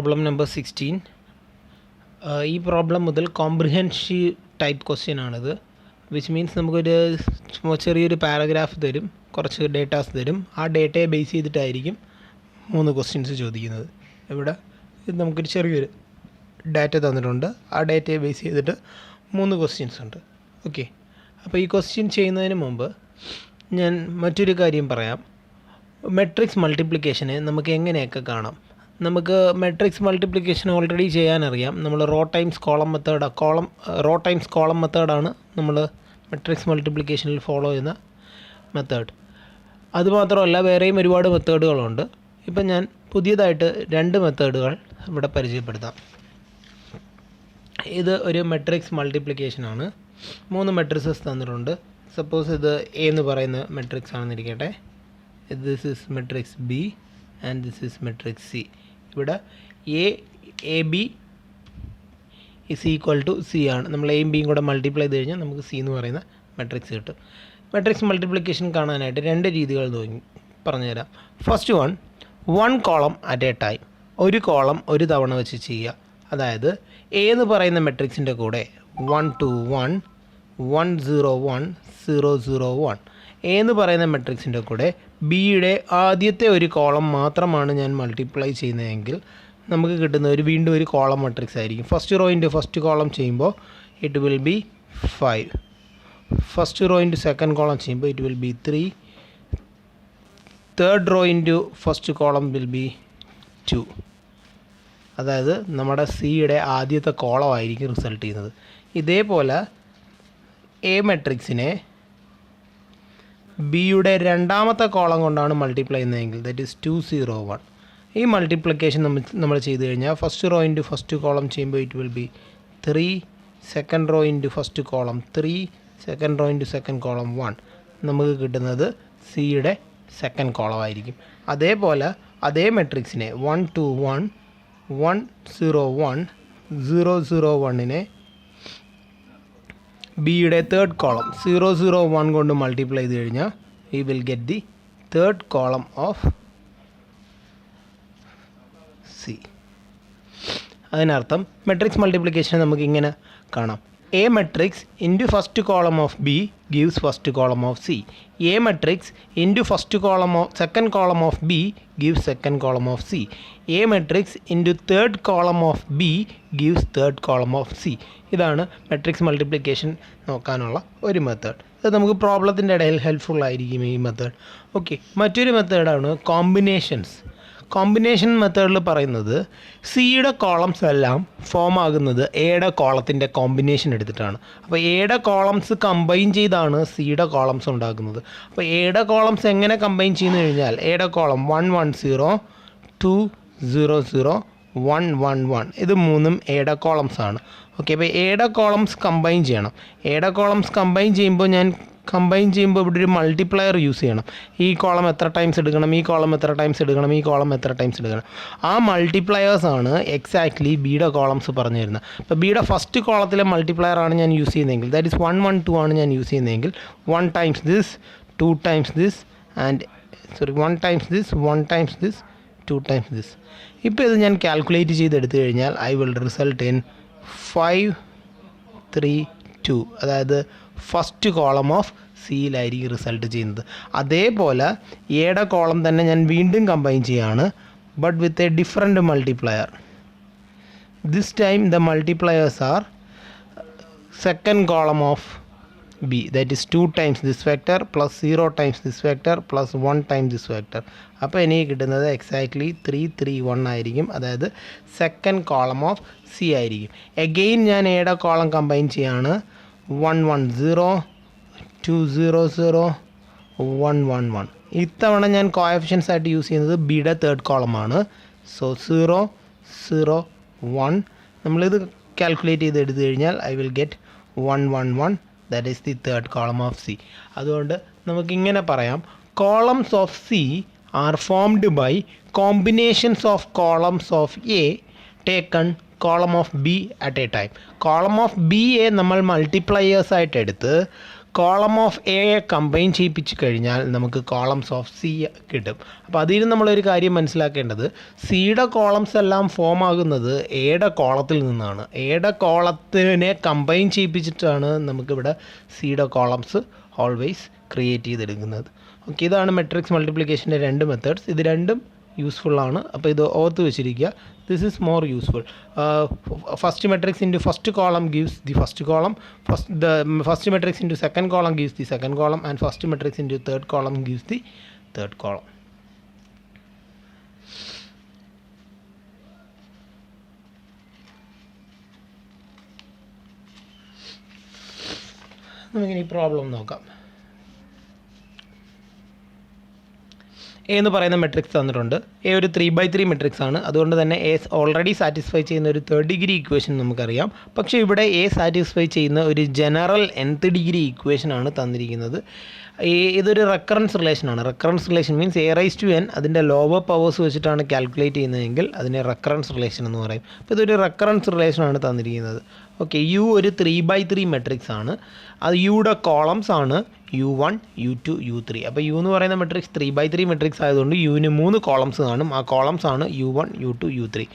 Problem number 16. ഈ problem മുതൽ കോംപ്രിഹെൻഷീവ് type question ആണിത്. വിച്ച് മീൻസ് നമുക്കൊരു ചെറിയൊരു പാരഗ്രാഫ് തരും, കുറച്ച് ഡേറ്റാസ് തരും. ആ ഡേറ്റയെ ബേസ് ചെയ്തിട്ടായിരിക്കും 3 ക്വസ്റ്റ്യൻസ് ചോദിക്കുന്നത്. ഇവിടെ നമുക്കൊരു ചെറിയൊരു ഡാറ്റ തന്നിട്ടുണ്ട്. ആ ഡേറ്റയെ ബേസ് ചെയ്തിട്ട് 3 ക്വസ്റ്റ്യൻസ് ഉണ്ട്. ഓക്കെ, അപ്പോൾ ഈ ക്വസ്റ്റ്യൻ ചെയ്യുന്നതിന് മുമ്പ് ഞാൻ മറ്റൊരു കാര്യം പറയാം. മെട്രിക്സ് മൾട്ടിപ്ലിക്കേഷനെ നമുക്ക് എങ്ങനെയൊക്കെ കാണാം. നമുക്ക് മെട്രിക്സ് മൾട്ടിപ്ലിക്കേഷൻ ഓൾറെഡി ചെയ്യാനറിയാം. നമ്മൾ റോ ടൈംസ് കോളം മെത്തേഡാണ് നമ്മൾ മെട്രിക്സ് മൾട്ടിപ്ലിക്കേഷനിൽ ഫോളോ ചെയ്യുന്ന മെത്തേഡ്. അതുമാത്രമല്ല വേറെയും ഒരുപാട് മെത്തേഡുകളുണ്ട്. ഇപ്പം ഞാൻ പുതിയതായിട്ട് 2 മെത്തേഡുകൾ ഇവിടെ പരിചയപ്പെടുത്താം. ഇത് ഒരു മെട്രിക്സ് മൾട്ടിപ്ലിക്കേഷനാണ്. 3 മെട്രിക്സസ് തന്നിട്ടുണ്ട്. സപ്പോസ് ഇത് എ എന്ന് പറയുന്ന മെട്രിക്സ് ആണെന്നിരിക്കട്ടെ. This is matrix B and this is matrix C. ഇവിടെ A B is equal to C ആണ്. നമ്മൾ എയും ബിയും കൂടെ മൾട്ടിപ്ലൈ ചെയ്ത് കഴിഞ്ഞാൽ നമുക്ക് സി എന്ന് പറയുന്ന മെട്രിക്സ് കിട്ടും. മെട്രിക്സ് മൾട്ടിപ്ലിക്കേഷൻ കാണാനായിട്ട് 2 രീതികൾ പറഞ്ഞുതരാം. First one column at a time. ഒരു കോളം ഒരു തവണ വെച്ച് ചെയ്യുക. അതായത് എ എന്ന് പറയുന്ന മെട്രിക്സിൻ്റെ കൂടെ 1 2 1 1 0 1 0 0 1. എ എന്ന് പറയുന്ന മെട്രിക്സിൻ്റെ കൂടെ ബിയുടെ ആദ്യത്തെ ഒരു കോളം മാത്രമാണ് ഞാൻ മൾട്ടിപ്ലൈ ചെയ്യുന്നതെങ്കിൽ നമുക്ക് കിട്ടുന്ന വീണ്ടും ഒരു കോളം മെട്രിക്സ് ആയിരിക്കും. First row into first column ചെയ്യുമ്പോൾ it will be 5. First row into second column ചെയ്യുമ്പോൾ it will be 3. Third row into first column will be 2. അതായത് നമ്മുടെ സിയുടെ ആദ്യത്തെ കോളം ആയിരിക്കും റിസൾട്ട് ചെയ്യുന്നത്. ഇതേപോലെ എ മെട്രിക്സിനെ ബിയുടെ രണ്ടാമത്തെ കോളം കൊണ്ടാണ് മൾട്ടിപ്ലൈ ചെയ്യുന്നതെങ്കിൽ ദറ്റ് ഈസ് 2 0 1. ഈ മൾട്ടിപ്ലിക്കേഷൻ നമ്മൾ ചെയ്ത് കഴിഞ്ഞാൽ first row into first column ചെയ്യുമ്പോൾ it will be 3. Second row into first column 3. Second row into second column 1. നമുക്ക് കിട്ടുന്നത് സിയുടെ സെക്കൻഡ് കോളം ആയിരിക്കും. അതേപോലെ അതേ മെട്രിക്സിനെ 1 2 1 1 0 1 0 0 1നെ ബിയുടെ തേർഡ് കോളം 0 0 1 കൊണ്ട് മൾട്ടിപ്ലൈ ചെയ്ത് കഴിഞ്ഞാൽ we will get the third column of C. അതിനർത്ഥം മെട്രിക്സ് മൾട്ടിപ്ലിക്കേഷൻ നമുക്ക് ഇങ്ങനെ കാണാം. A matrix into first column of B gives first column of C. A matrix into first column of second column of B gives second column of C. A matrix into third column of B gives third column of C. ഇതാണ് matrix multiplication നോക്കാനുള്ള ഒരു method. ഇത് നമുക്ക് പ്രോബ്ലത്തിൻ്റെ ഇടയിൽ helpful ആയിരിക്കും ഈ method. Okay, മറ്റൊരു മെത്തേഡാണ് കോമ്പിനേഷൻസ്. കോമ്പിനേഷൻ മെത്തേഡിൽ പറയുന്നത് സിയുടെ കോളംസ് എല്ലാം ഫോം ആകുന്നത് എയുടെ കോളത്തിൻ്റെ കോമ്പിനേഷൻ എടുത്തിട്ടാണ്. അപ്പോൾ എയുടെ കോളംസ് കമ്പൈൻ ചെയ്താണ് സിയുടെ കോളംസ് ഉണ്ടാക്കുന്നത്. അപ്പോൾ എയുടെ കോളംസ് എങ്ങനെ കമ്പൈൻ ചെയ്യുന്നു കഴിഞ്ഞാൽ എയുടെ കോളം 1 1 0 2 0 0 1 1 1 ഇത് 3ഉം എയുടെ കോളംസ് ആണ്. ഓക്കെ, അപ്പോൾ എയുടെ കോളംസ് കമ്പൈൻ ചെയ്യണം. എയുടെ കോളംസ് കമ്പൈൻ ചെയ്യുമ്പോൾ ഇവിടെ ഒരു മൾട്ടിപ്ലയർ യൂസ് ചെയ്യണം. ഈ കോളം എത്ര ടൈംസ് എടുക്കണം, ഈ കോളം എത്ര ടൈംസ് എടുക്കണം, ഈ കോളം എത്ര ടൈംസ് എടുക്കണം. ആ മൾട്ടിപ്ലയേഴ്സാണ് എക്സാക്ട്ലി ബിയുടെ കോളംസ് പറഞ്ഞു തരുന്നത്. അപ്പോൾ ബിയുടെ ഫസ്റ്റ് കോളത്തിലെ മൾട്ടിപ്ലയർ ആണ് ഞാൻ യൂസ് ചെയ്യുന്നതെങ്കിൽ ദാറ്റ് ഈസ് 1 1 2 ആണ് ഞാൻ യൂസ് ചെയ്യുന്നതെങ്കിൽ 1 times this 2 times this and 1 times this 1 times this 2 times this. ഇപ്പോൾ ഇത് ഞാൻ കാൽക്കുലേറ്റ് ചെയ്തെടുത്തു കഴിഞ്ഞാൽ ഐ വിൽ റിസൾട്ട് ഇൻ 5 3 2. അതായത് ഫസ്റ്റ് കോളം ഓഫ് സിയിലായിരിക്കും റിസൾട്ട് ചെയ്യുന്നത്. അതേപോലെ എയുടെ കോളം തന്നെ ഞാൻ വീണ്ടും കമ്പൈൻ ചെയ്യുകയാണ്, but with a different multiplier. This time the multipliers are second column of B that is 2 times this vector plus 0 times this vector plus 1 times this vector. അപ്പോൾ എനിക്ക് കിട്ടുന്നത് എക്സാക്ട്ലി 3 3 1 ആയിരിക്കും. അതായത് സെക്കൻഡ് കോളം ഓഫ് സി ആയിരിക്കും. Again ഞാൻ എയുടെ column combine ചെയ്യാണ്. 1 1 0 2 0 0 1 1 1. ഇത്തവണ ഞാൻ കോഎഫിഷ്യൻസ് ആയിട്ട് യൂസ് ചെയ്യുന്നത് ബിയുടെ തേർഡ് കോളമാണ്. സോ 0 0 1. നമ്മളിത് കാൽക്കുലേറ്റ് ചെയ്ത് എടുത്തു കഴിഞ്ഞാൽ I will get 1 1 1. That is the third column of C. അതുകൊണ്ട് നമുക്കിങ്ങനെ പറയാം, columns of C are formed by combinations of columns of A taken column of B at a time. Column of ബിയെ നമ്മൾ multipliers ആയിട്ട് എടുത്ത് column of എയെ combine ചെയ്യിപ്പിച്ച് കഴിഞ്ഞാൽ നമുക്ക് കോളംസ് ഓഫ് സി കിട്ടും. അപ്പോൾ അതിൽ നമ്മളൊരു കാര്യം മനസ്സിലാക്കേണ്ടത്, സിയുടെ കോളംസ് എല്ലാം ഫോം ആകുന്നത് എയുടെ കോളത്തിൽ നിന്നാണ്. എയുടെ കോളത്തിനെ കമ്പൈൻ ചെയ്യിപ്പിച്ചിട്ടാണ് നമുക്കിവിടെ സിയുടെ കോളംസ് ഓൾവേസ് ക്രിയേറ്റ് ചെയ്തെടുക്കുന്നത്. ഓക്കെ, ഇതാണ് മെട്രിക്സ് മൾട്ടിപ്ലിക്കേഷൻ്റെ രണ്ട് മെത്തേഡ്സ്. ഇത് രണ്ടും യൂസ്ഫുൾ ആണ്. അപ്പോൾ ഇത് ഓർത്ത് വെച്ചിരിക്കുക. This is more useful. First matrix into first column gives the first column, first matrix into second column gives the second column, and first matrix into third column gives the third column. നമുക്കിനി problem നോക്കാം. A എന്ന് പറയുന്ന matrix തന്നിട്ടുണ്ട്. A ഒരു 3/3 matrix ആണ്. അതുകൊണ്ട് തന്നെ A already satisfy ചെയ്യുന്ന ഒരു തേർഡ് ഡിഗ്രി ഇക്വേഷൻ നമുക്കറിയാം. പക്ഷേ ഇവിടെ എ സാറ്റിസ്ഫൈ ചെയ്യുന്ന ഒരു ജനറൽ nth ഡിഗ്രി ഇക്വേഷൻ ആണ് തന്നിരിക്കുന്നത്. ഇതൊരു റെക്കറൻസ് റിലേഷനാണ്. Recurrence relation means A raise to N അതിൻ്റെ ലോവർ പവേഴ്സ് വെച്ചിട്ടാണ് കാൽക്കുലേറ്റ് ചെയ്യുന്നതെങ്കിൽ അതിനെ റെക്കറൻസ് റിലേഷൻ എന്ന് പറയും. അപ്പോൾ ഇതൊരു റെക്കറൻസ് റിലേഷനാണ് തന്നിരിക്കുന്നത്. ഓക്കെ, യു ഒരു 3/3 മെട്രിക്സ് ആണ്. അത് യുടെ കോളംസ് ആണ് u1, u2, u3. അപ്പോൾ യു എന്ന് പറയുന്ന മെട്രിക്സ് 3/3 മെട്രിക്സ് ആയതുകൊണ്ട് യുവിന് 3 കോളംസ് കാണും. ആ കോളംസ് ആണ് u1, u2, u3.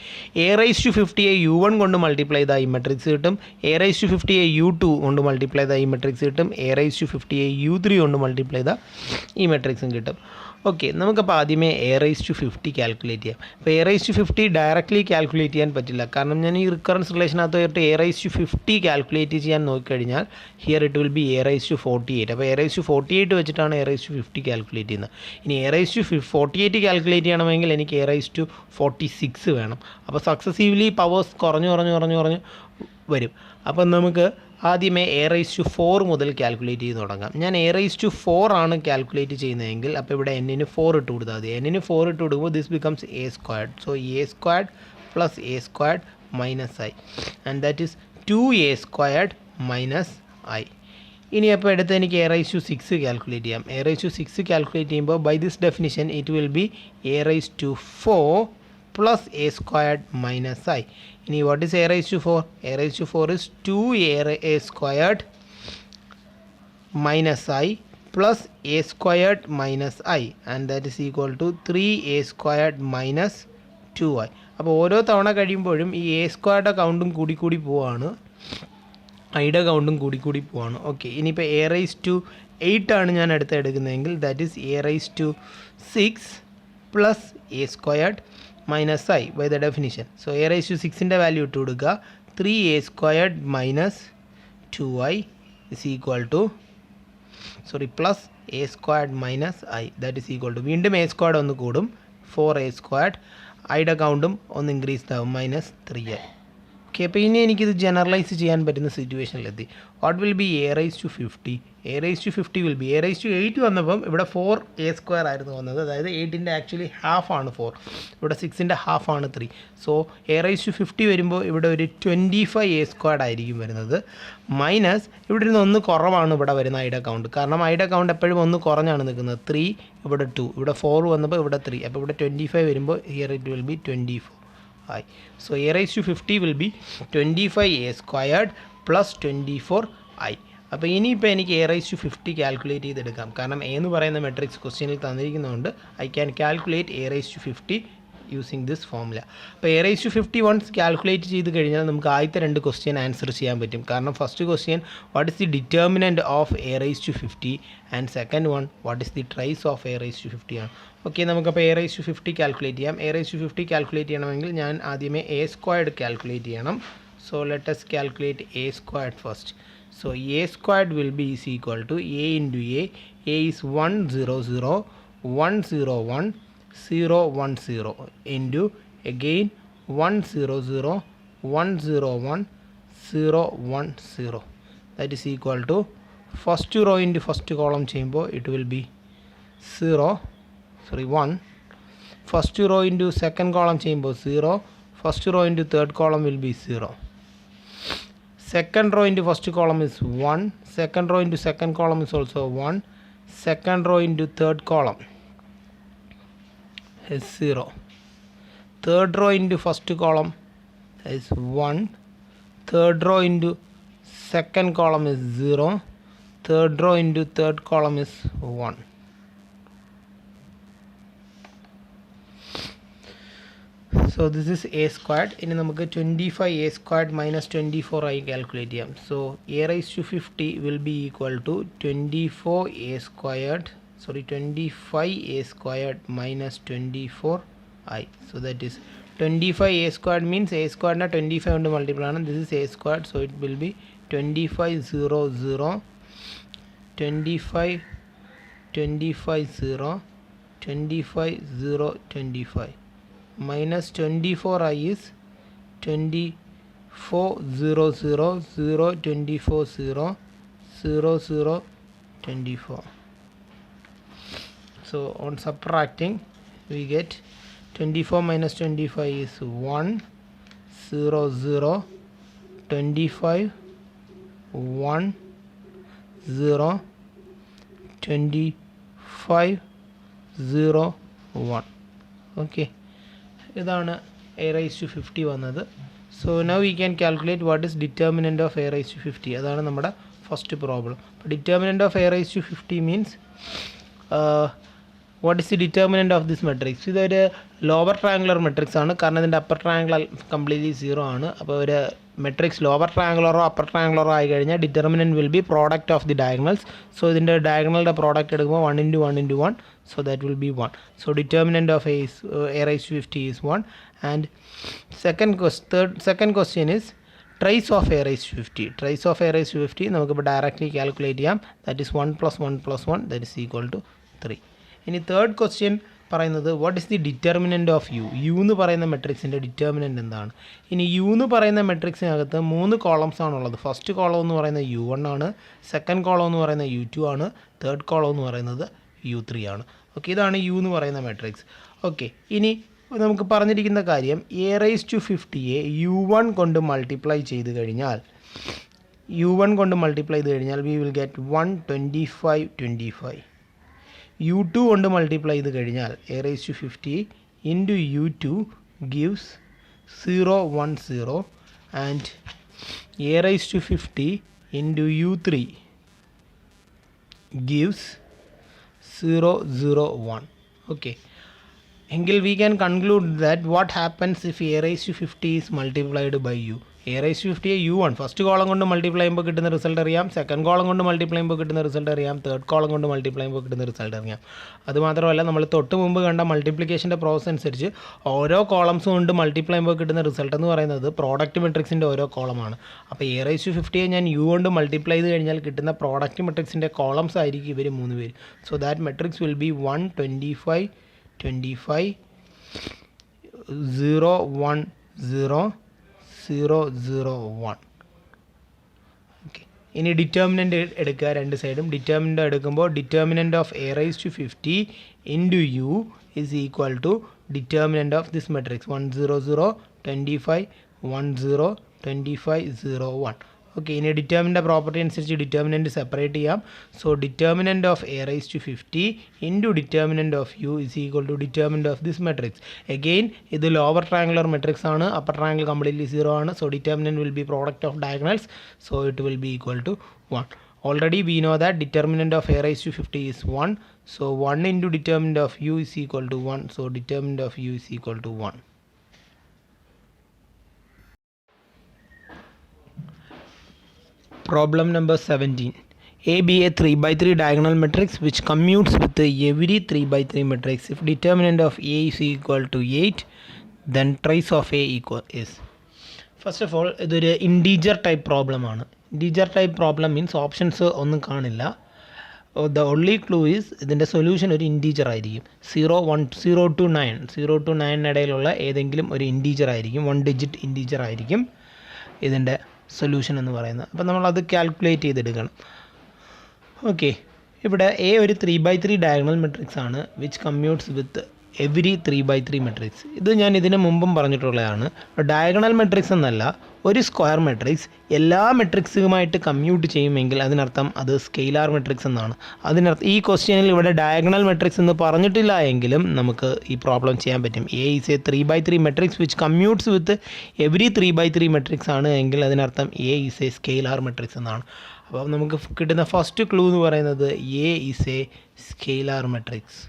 A raise to 50യെ u1 കൊണ്ട് മൾട്ടിപ്ലൈ ചെയ്താൽ ഈ മെട്രിക്സ് കിട്ടും. എ റൈസ് ടു 50യെ u2 കൊണ്ട് മൾട്ടിപ്ലൈ ചെയ്താൽ ഈ മെട്രിക്സ് കിട്ടും. എ റൈസ് ടു 50യെ u3 കൊണ്ട് മൾട്ടിപ്ലൈ ചെയ്താൽ ഈ മെട്രിക്സും കിട്ടും. ഓക്കെ, നമുക്കപ്പോൾ ആദ്യമേ എ റൈസ് ടു 50 കാൽക്കുലേറ്റ് ചെയ്യാം. അപ്പോൾ A raise to 50 directly calculate ചെയ്യാൻ പറ്റില്ല. കാരണം ഞാൻ ഈ റിക്കറൻസ് റിലേഷനകത്ത് എ റൈസ് ടു 50 കാൽക്കുലേറ്റ് ചെയ്യാൻ നോക്കിക്കഴിഞ്ഞാൽ here it will be A raise to 48. അപ്പോൾ എ റൈസ് ടു 48 വെച്ചിട്ടാണ് എ റൈസ് ടു 50 കാൽക്കുലേറ്റ് ചെയ്യുന്നത്. ഇനി എ റൈസ് ടു 48 കാൽക്കുലേറ്റ് ചെയ്യണമെങ്കിൽ എനിക്ക് എ റൈസ് ടു 46 വേണം. അപ്പോൾ സക്സസീവ്ലി പവേഴ്സ് കുറഞ്ഞു വരും. അപ്പം നമുക്ക് ആദ്യമേ എ റൈസ് ടു 4 മുതൽ കാൽക്കുലേറ്റ് ചെയ്ത് തുടങ്ങാം. ഞാൻ എ റൈസ് ടു 4 ആണ് കാൽക്കുലേറ്റ് ചെയ്യുന്നതെങ്കിൽ അപ്പോൾ ഇവിടെ എന്നിന് 4 ഇട്ട് കൊടുത്താൽ മതി. എന്നിന് 4 ഇട്ട് കൊടുക്കുമ്പോൾ this becomes A squared. So A squared plus A squared minus I, and that is 2a squared minus I. ഇനി അപ്പോൾ എടുത്ത് എനിക്ക് എ റൈസ് ടു 6 കാൽക്കുലേറ്റ് ചെയ്യാം. എ റൈസ് ടു 6 കാൽക്കുലേറ്റ് ചെയ്യുമ്പോൾ by this definition it will be A raise to 4 plus a squared minus I. Ini what is a raised to 4? A raised to 4 is 2a squared minus I plus a squared minus I, and that is equal to 3a squared minus 2i. അപ്പോൾ ഓരോ തവണ കഴിയുമ്പോഴും ഈ A squared കൗണ്ടും കൂടി പോവാണ്, ഐയുടെ കൗണ്ടും കൂടി പോവാണ്. ഓക്കെ, ഇനിയിപ്പോൾ എ റൈസ് ടു 8 ആണ് ഞാൻ എടുക്കുന്നതെങ്കിൽ that is A raise to 6 plus A squared minus I by the definition. So a raised to 6ൻ്റെ വാല്യൂ ഇട്ട് കൊടുക്കുക. 3a squared minus 2i is equal to plus a squared minus I, that is equal to വീണ്ടും a squared ഒന്ന് കൂടും 4a squared, ഐയുടെ കൗണ്ടും ഒന്ന് increased ആവും minus 3i. Okay, അപ്പോൾ ഇനി എനിക്കിത് ജനറലൈസ് ചെയ്യാൻ പറ്റുന്ന സിറ്റുവേഷനിലെത്തി. What will be A raise to 50? A raise to 50 will be A raise to 8 വന്നപ്പം ഇവിടെ 4a സ്ക്വയർ ആയിരുന്നു വന്നത്. അതായത് 8ൻ്റെ ആക്ച്വലി ഹാഫ് ആണ് 4, ഇവിടെ 6ൻ്റെ ഹാഫ് ആണ് 3. സോ എ റൈസ് ടു 50 വരുമ്പോൾ ഇവിടെ ഒരു 25a സ്ക്വയർഡ് ആയിരിക്കും വരുന്നത്. മൈനസ് ഇവിടെ നിന്ന് ഒന്ന് കുറവാണ് ഇവിടെ വരുന്ന ഐയുടെ കൗണ്ട്. കാരണം ഐയുടെ കൗണ്ട് എപ്പോഴും ഒന്ന് കുറഞ്ഞാണ് നിൽക്കുന്നത്. 3 ഇവിടെ 2, ഇവിടെ 4 വന്നപ്പോൾ ഇവിടെ 3. അപ്പോൾ ഇവിടെ 25 വരുമ്പോൾ here it will B 24i. So a raised to 50 will be 25a squared plus 24i. അപ്പോൾ ഇനിയിപ്പോൾ എനിക്ക് എ റൈസ് ടു 50 കാൽക്കുലേറ്റ് ചെയ്തെടുക്കാം. കാരണം എ എന്ന് പറയുന്ന മെട്രിക്സ് ക്വസ്റ്റ്യനിൽ തന്നിരിക്കുന്നതുകൊണ്ട് I can calculate A raise to 50 using this formula. അപ്പോൾ A raise to 50 once calculate ചെയ്ത് കഴിഞ്ഞാൽ നമുക്ക് ആദ്യത്തെ 2 ക്വസ്റ്റ്യൻ ആൻസർ ചെയ്യാൻ പറ്റും. കാരണം first question what is the determinant of A raise to 50 and second one what is the trace of A raise to 50 ആണ്. Okay, നമുക്കപ്പോൾ എ റൈസ് ടു 50 കാൽക്കുലേറ്റ് ചെയ്യാം. എ റൈസ് ടു 50 കാൽക്കുലേറ്റ് ചെയ്യണമെങ്കിൽ ഞാൻ ആദ്യമേ A squared calculate ചെയ്യണം. So let us calculate a squared first. So a squared will be is equal to a into a is 1 0 0 1 0 1 0 1 0 into again 1 0 0 1 0 1 0 1 0, that is equal to first row into first column ചെയ്യുമ്പോൾ it will be 1, first row into second column ചെയ്യുമ്പോൾ 0, first row into third column will be 0, second row into first column is 1, second row into second column is also 1, second row into third column is 0, third row into first column is 1, third row into second column is 0, third row into third column is 1. So this is a squared. ഇനി നമുക്ക് 25a squared minus 24i calculate ചെയ്യാം. So a raised to 50 will be equal to 25a squared minus 24i. So that is 25a squared means a squared na 25 കൊണ്ട് multiply ആണ്. This is a squared, so it will be 25 minus 24i is 24. So on subtracting we get 24 minus 25 is 1 0 0 25 1 0 25 0 1. Okay, ഇതാണ് a raised to 50 വന്നത്. So now we can calculate what is determinant of a raised to 50. അതാണ് നമ്മുടെ first problem. Determinant of a raised to 50 means what is the determinant of this matrix? ഇതൊരു lower triangular matrix ആണ്, കാരണം ഇതിൻ്റെ upper triangular completely 0 ആണ്. അപ്പോൾ ഒരു matrix lower ട്രയാങ്കുലറോ upper ട്രയാങ്കുലറോ ആയി കഴിഞ്ഞാൽ determinant will be product of the diagonals. So ഇതിൻ്റെ ഡയഗണലിൻ്റെ പ്രോഡക്റ്റ് എടുക്കുമ്പോൾ 1 into 1 into 1. So that will be 1. So determinant of a raised to 50 is 1. And second question is trace of a raised to 50. Trace of a raised to 50 നമുക്കിപ്പോൾ directly calculate ചെയ്യാം. That is 1 plus 1 plus 1, that is equal to 3. ഇനി third question പറയുന്നത് what is the determinant of U. U എന്ന് പറയുന്ന മെട്രിക്സിൻ്റെ determinant എന്താണ്? ഇനി U എന്ന് പറയുന്ന മെട്രിക്സിനകത്ത് 3 കോളംസ് ആണുള്ളത്. ഫസ്റ്റ് കോളം എന്ന് പറയുന്നത് U1 ആണ്, സെക്കൻഡ് കോളം എന്ന് പറയുന്നത് U2 ആണ്, തേർഡ് കോളം എന്ന് പറയുന്നത് U3 ആണ്. ഓക്കെ, ഇതാണ് യു എന്ന് പറയുന്ന മെട്രിക്സ്. ഓക്കെ, ഇനി നമുക്ക് പറഞ്ഞിരിക്കുന്ന കാര്യം a raised to 50യെ U1 കൊണ്ട് മൾട്ടിപ്ലൈ ചെയ്ത് കഴിഞ്ഞാൽ we will get 125 25. U2 കൊണ്ട് മൾട്ടിപ്ലൈ ചെയ്ത് കഴിഞ്ഞാൽ a raised to 50 into U2 gives 0 1 0 and a raised to 50 into U3 gives 0 0 1. Okay, എങ്കിൽ we can conclude that what happens if a raised to 50 is multiplied by u. a raised to 50 U1 first column കൊണ്ട് multiply ചെയ്യുമ്പോൾ കിട്ടുന്ന result അറിയാം, second column കൊണ്ട് multiply ചെയ്യുമ്പോൾ കിട്ടുന്ന result അറിയാം, third column കൊണ്ട് മൾട്ടിപ്ലൈ ചെയ്യുമ്പോൾ കിട്ടുന്ന റിസൾട്ട് അറിയാം. അതുമാത്രമല്ല നമ്മൾ തൊട്ട് മുമ്പ് കണ്ട മൾട്ടിപ്ലിക്കേഷൻ്റെ പ്രോസസ് അനുസരിച്ച് ഓരോ കോളംസ് കൊണ്ട് മൾട്ടിപ്ലൈ ചെയ്യുമ്പോൾ കിട്ടുന്ന റിസൾട്ട് എന്ന് പറയുന്നത് പ്രോഡക്റ്റ് മെട്രിക്സിൻ്റെ ഓരോ കോളമാണ്. അപ്പോൾ a raised to 50യെ ഞാൻ u കൊണ്ട് മൾട്ടിപ്ലൈ ചെയ്ത് കഴിഞ്ഞാൽ കിട്ടുന്ന പ്രോഡക്റ്റ് മെട്രിക്സിൻ്റെ കോളംസ് ആയിരിക്കും ഇവർ 3 പേര്. So that matrix will be 1 25 25 0 1 0 0 0 1. Okay, ഇനി ഡിറ്റർമിനൻ്റ് എടുക്കുക രണ്ട് സൈഡും. ഡിറ്റർമിനൻ്റ് എടുക്കുമ്പോൾ determinant of a raised to 50 into u is equal to determinant of this matrix 1 0 0 25 1 0 25 0 1. Okay, ഇനി ഡിറ്റർമിനൻ്റ് പ്രോപ്പർട്ടി അനുസരിച്ച് ഡിറ്റർമിനൻ്റ് സെപ്പറേറ്റ് ചെയ്യാം. So determinant of a raised to 50 into determinant of u is equal to determinant of this matrix. Again ഇത് lower triangular matrix ആണ്, upper triangle completely 0 ആണ്. So determinant will be product of diagonals, so it will be equal to 1. Already we know that determinant of a raised to 50 is 1. So 1 into determinant of u is equal to 1. So determinant of u is equal to 1. Problem number 17. A be a 3x3 diagonal matrix which commutes with every 3x3 matrix. If determinant of A is equal to 8, then trace of A is. First of all, ഇതൊരു integer type problem ആണ്. Integer type problem means options ഒന്നും കാണില്ല. The only clue is ഇതിൻ്റെ solution ഒരു integer ആയിരിക്കും. 0 to 9 ഇടയിലുള്ള ഏതെങ്കിലും ഒരു ഇൻറ്റീജർ ആയിരിക്കും, 1 ഡിജിറ്റ് ഇൻറ്റീജർ ആയിരിക്കും ഇതിൻ്റെ സൊല്യൂഷൻ എന്ന് പറയുന്നത്. അപ്പോൾ നമ്മളത് കാൽക്കുലേറ്റ് ചെയ്തെടുക്കണം. ഓക്കെ, ഇവിടെ എ ഒരു 3x3 ഡയഗണൽ മെട്രിക്സ് ആണ് which commutes with every 3x3 matrix. ഇത് ഞാൻ ഇതിന് മുമ്പും പറഞ്ഞിട്ടുള്ളതാണ്. ഡയഗണൽ മെട്രിക്സ് എന്നല്ല, ഒരു സ്ക്വയർ മെട്രിക്സ് എല്ലാ മെട്രിക്സുമായിട്ട് കമ്മ്യൂട്ട് ചെയ്യുമെങ്കിൽ അതിനർത്ഥം അത് സ്കെയിലാർ മെട്രിക്സ് എന്നാണ്. അതിനർത്ഥം ഈ ക്വസ്റ്റ്യനിൽ ഇവിടെ ഡയഗണൽ മെട്രിക്സ് എന്ന് പറഞ്ഞിട്ടില്ല എങ്കിലും നമുക്ക് ഈ പ്രോബ്ലം ചെയ്യാൻ പറ്റും. A is a 3x3 matrix which commutes with every 3x3 matrix ആണ് എങ്കിൽ അതിനർത്ഥം A is a scalar matrix എന്നാണ്. അപ്പോൾ നമുക്ക് കിട്ടുന്ന ഫസ്റ്റ് ക്ലൂ എന്ന് പറയുന്നത് A is a scalar matrix.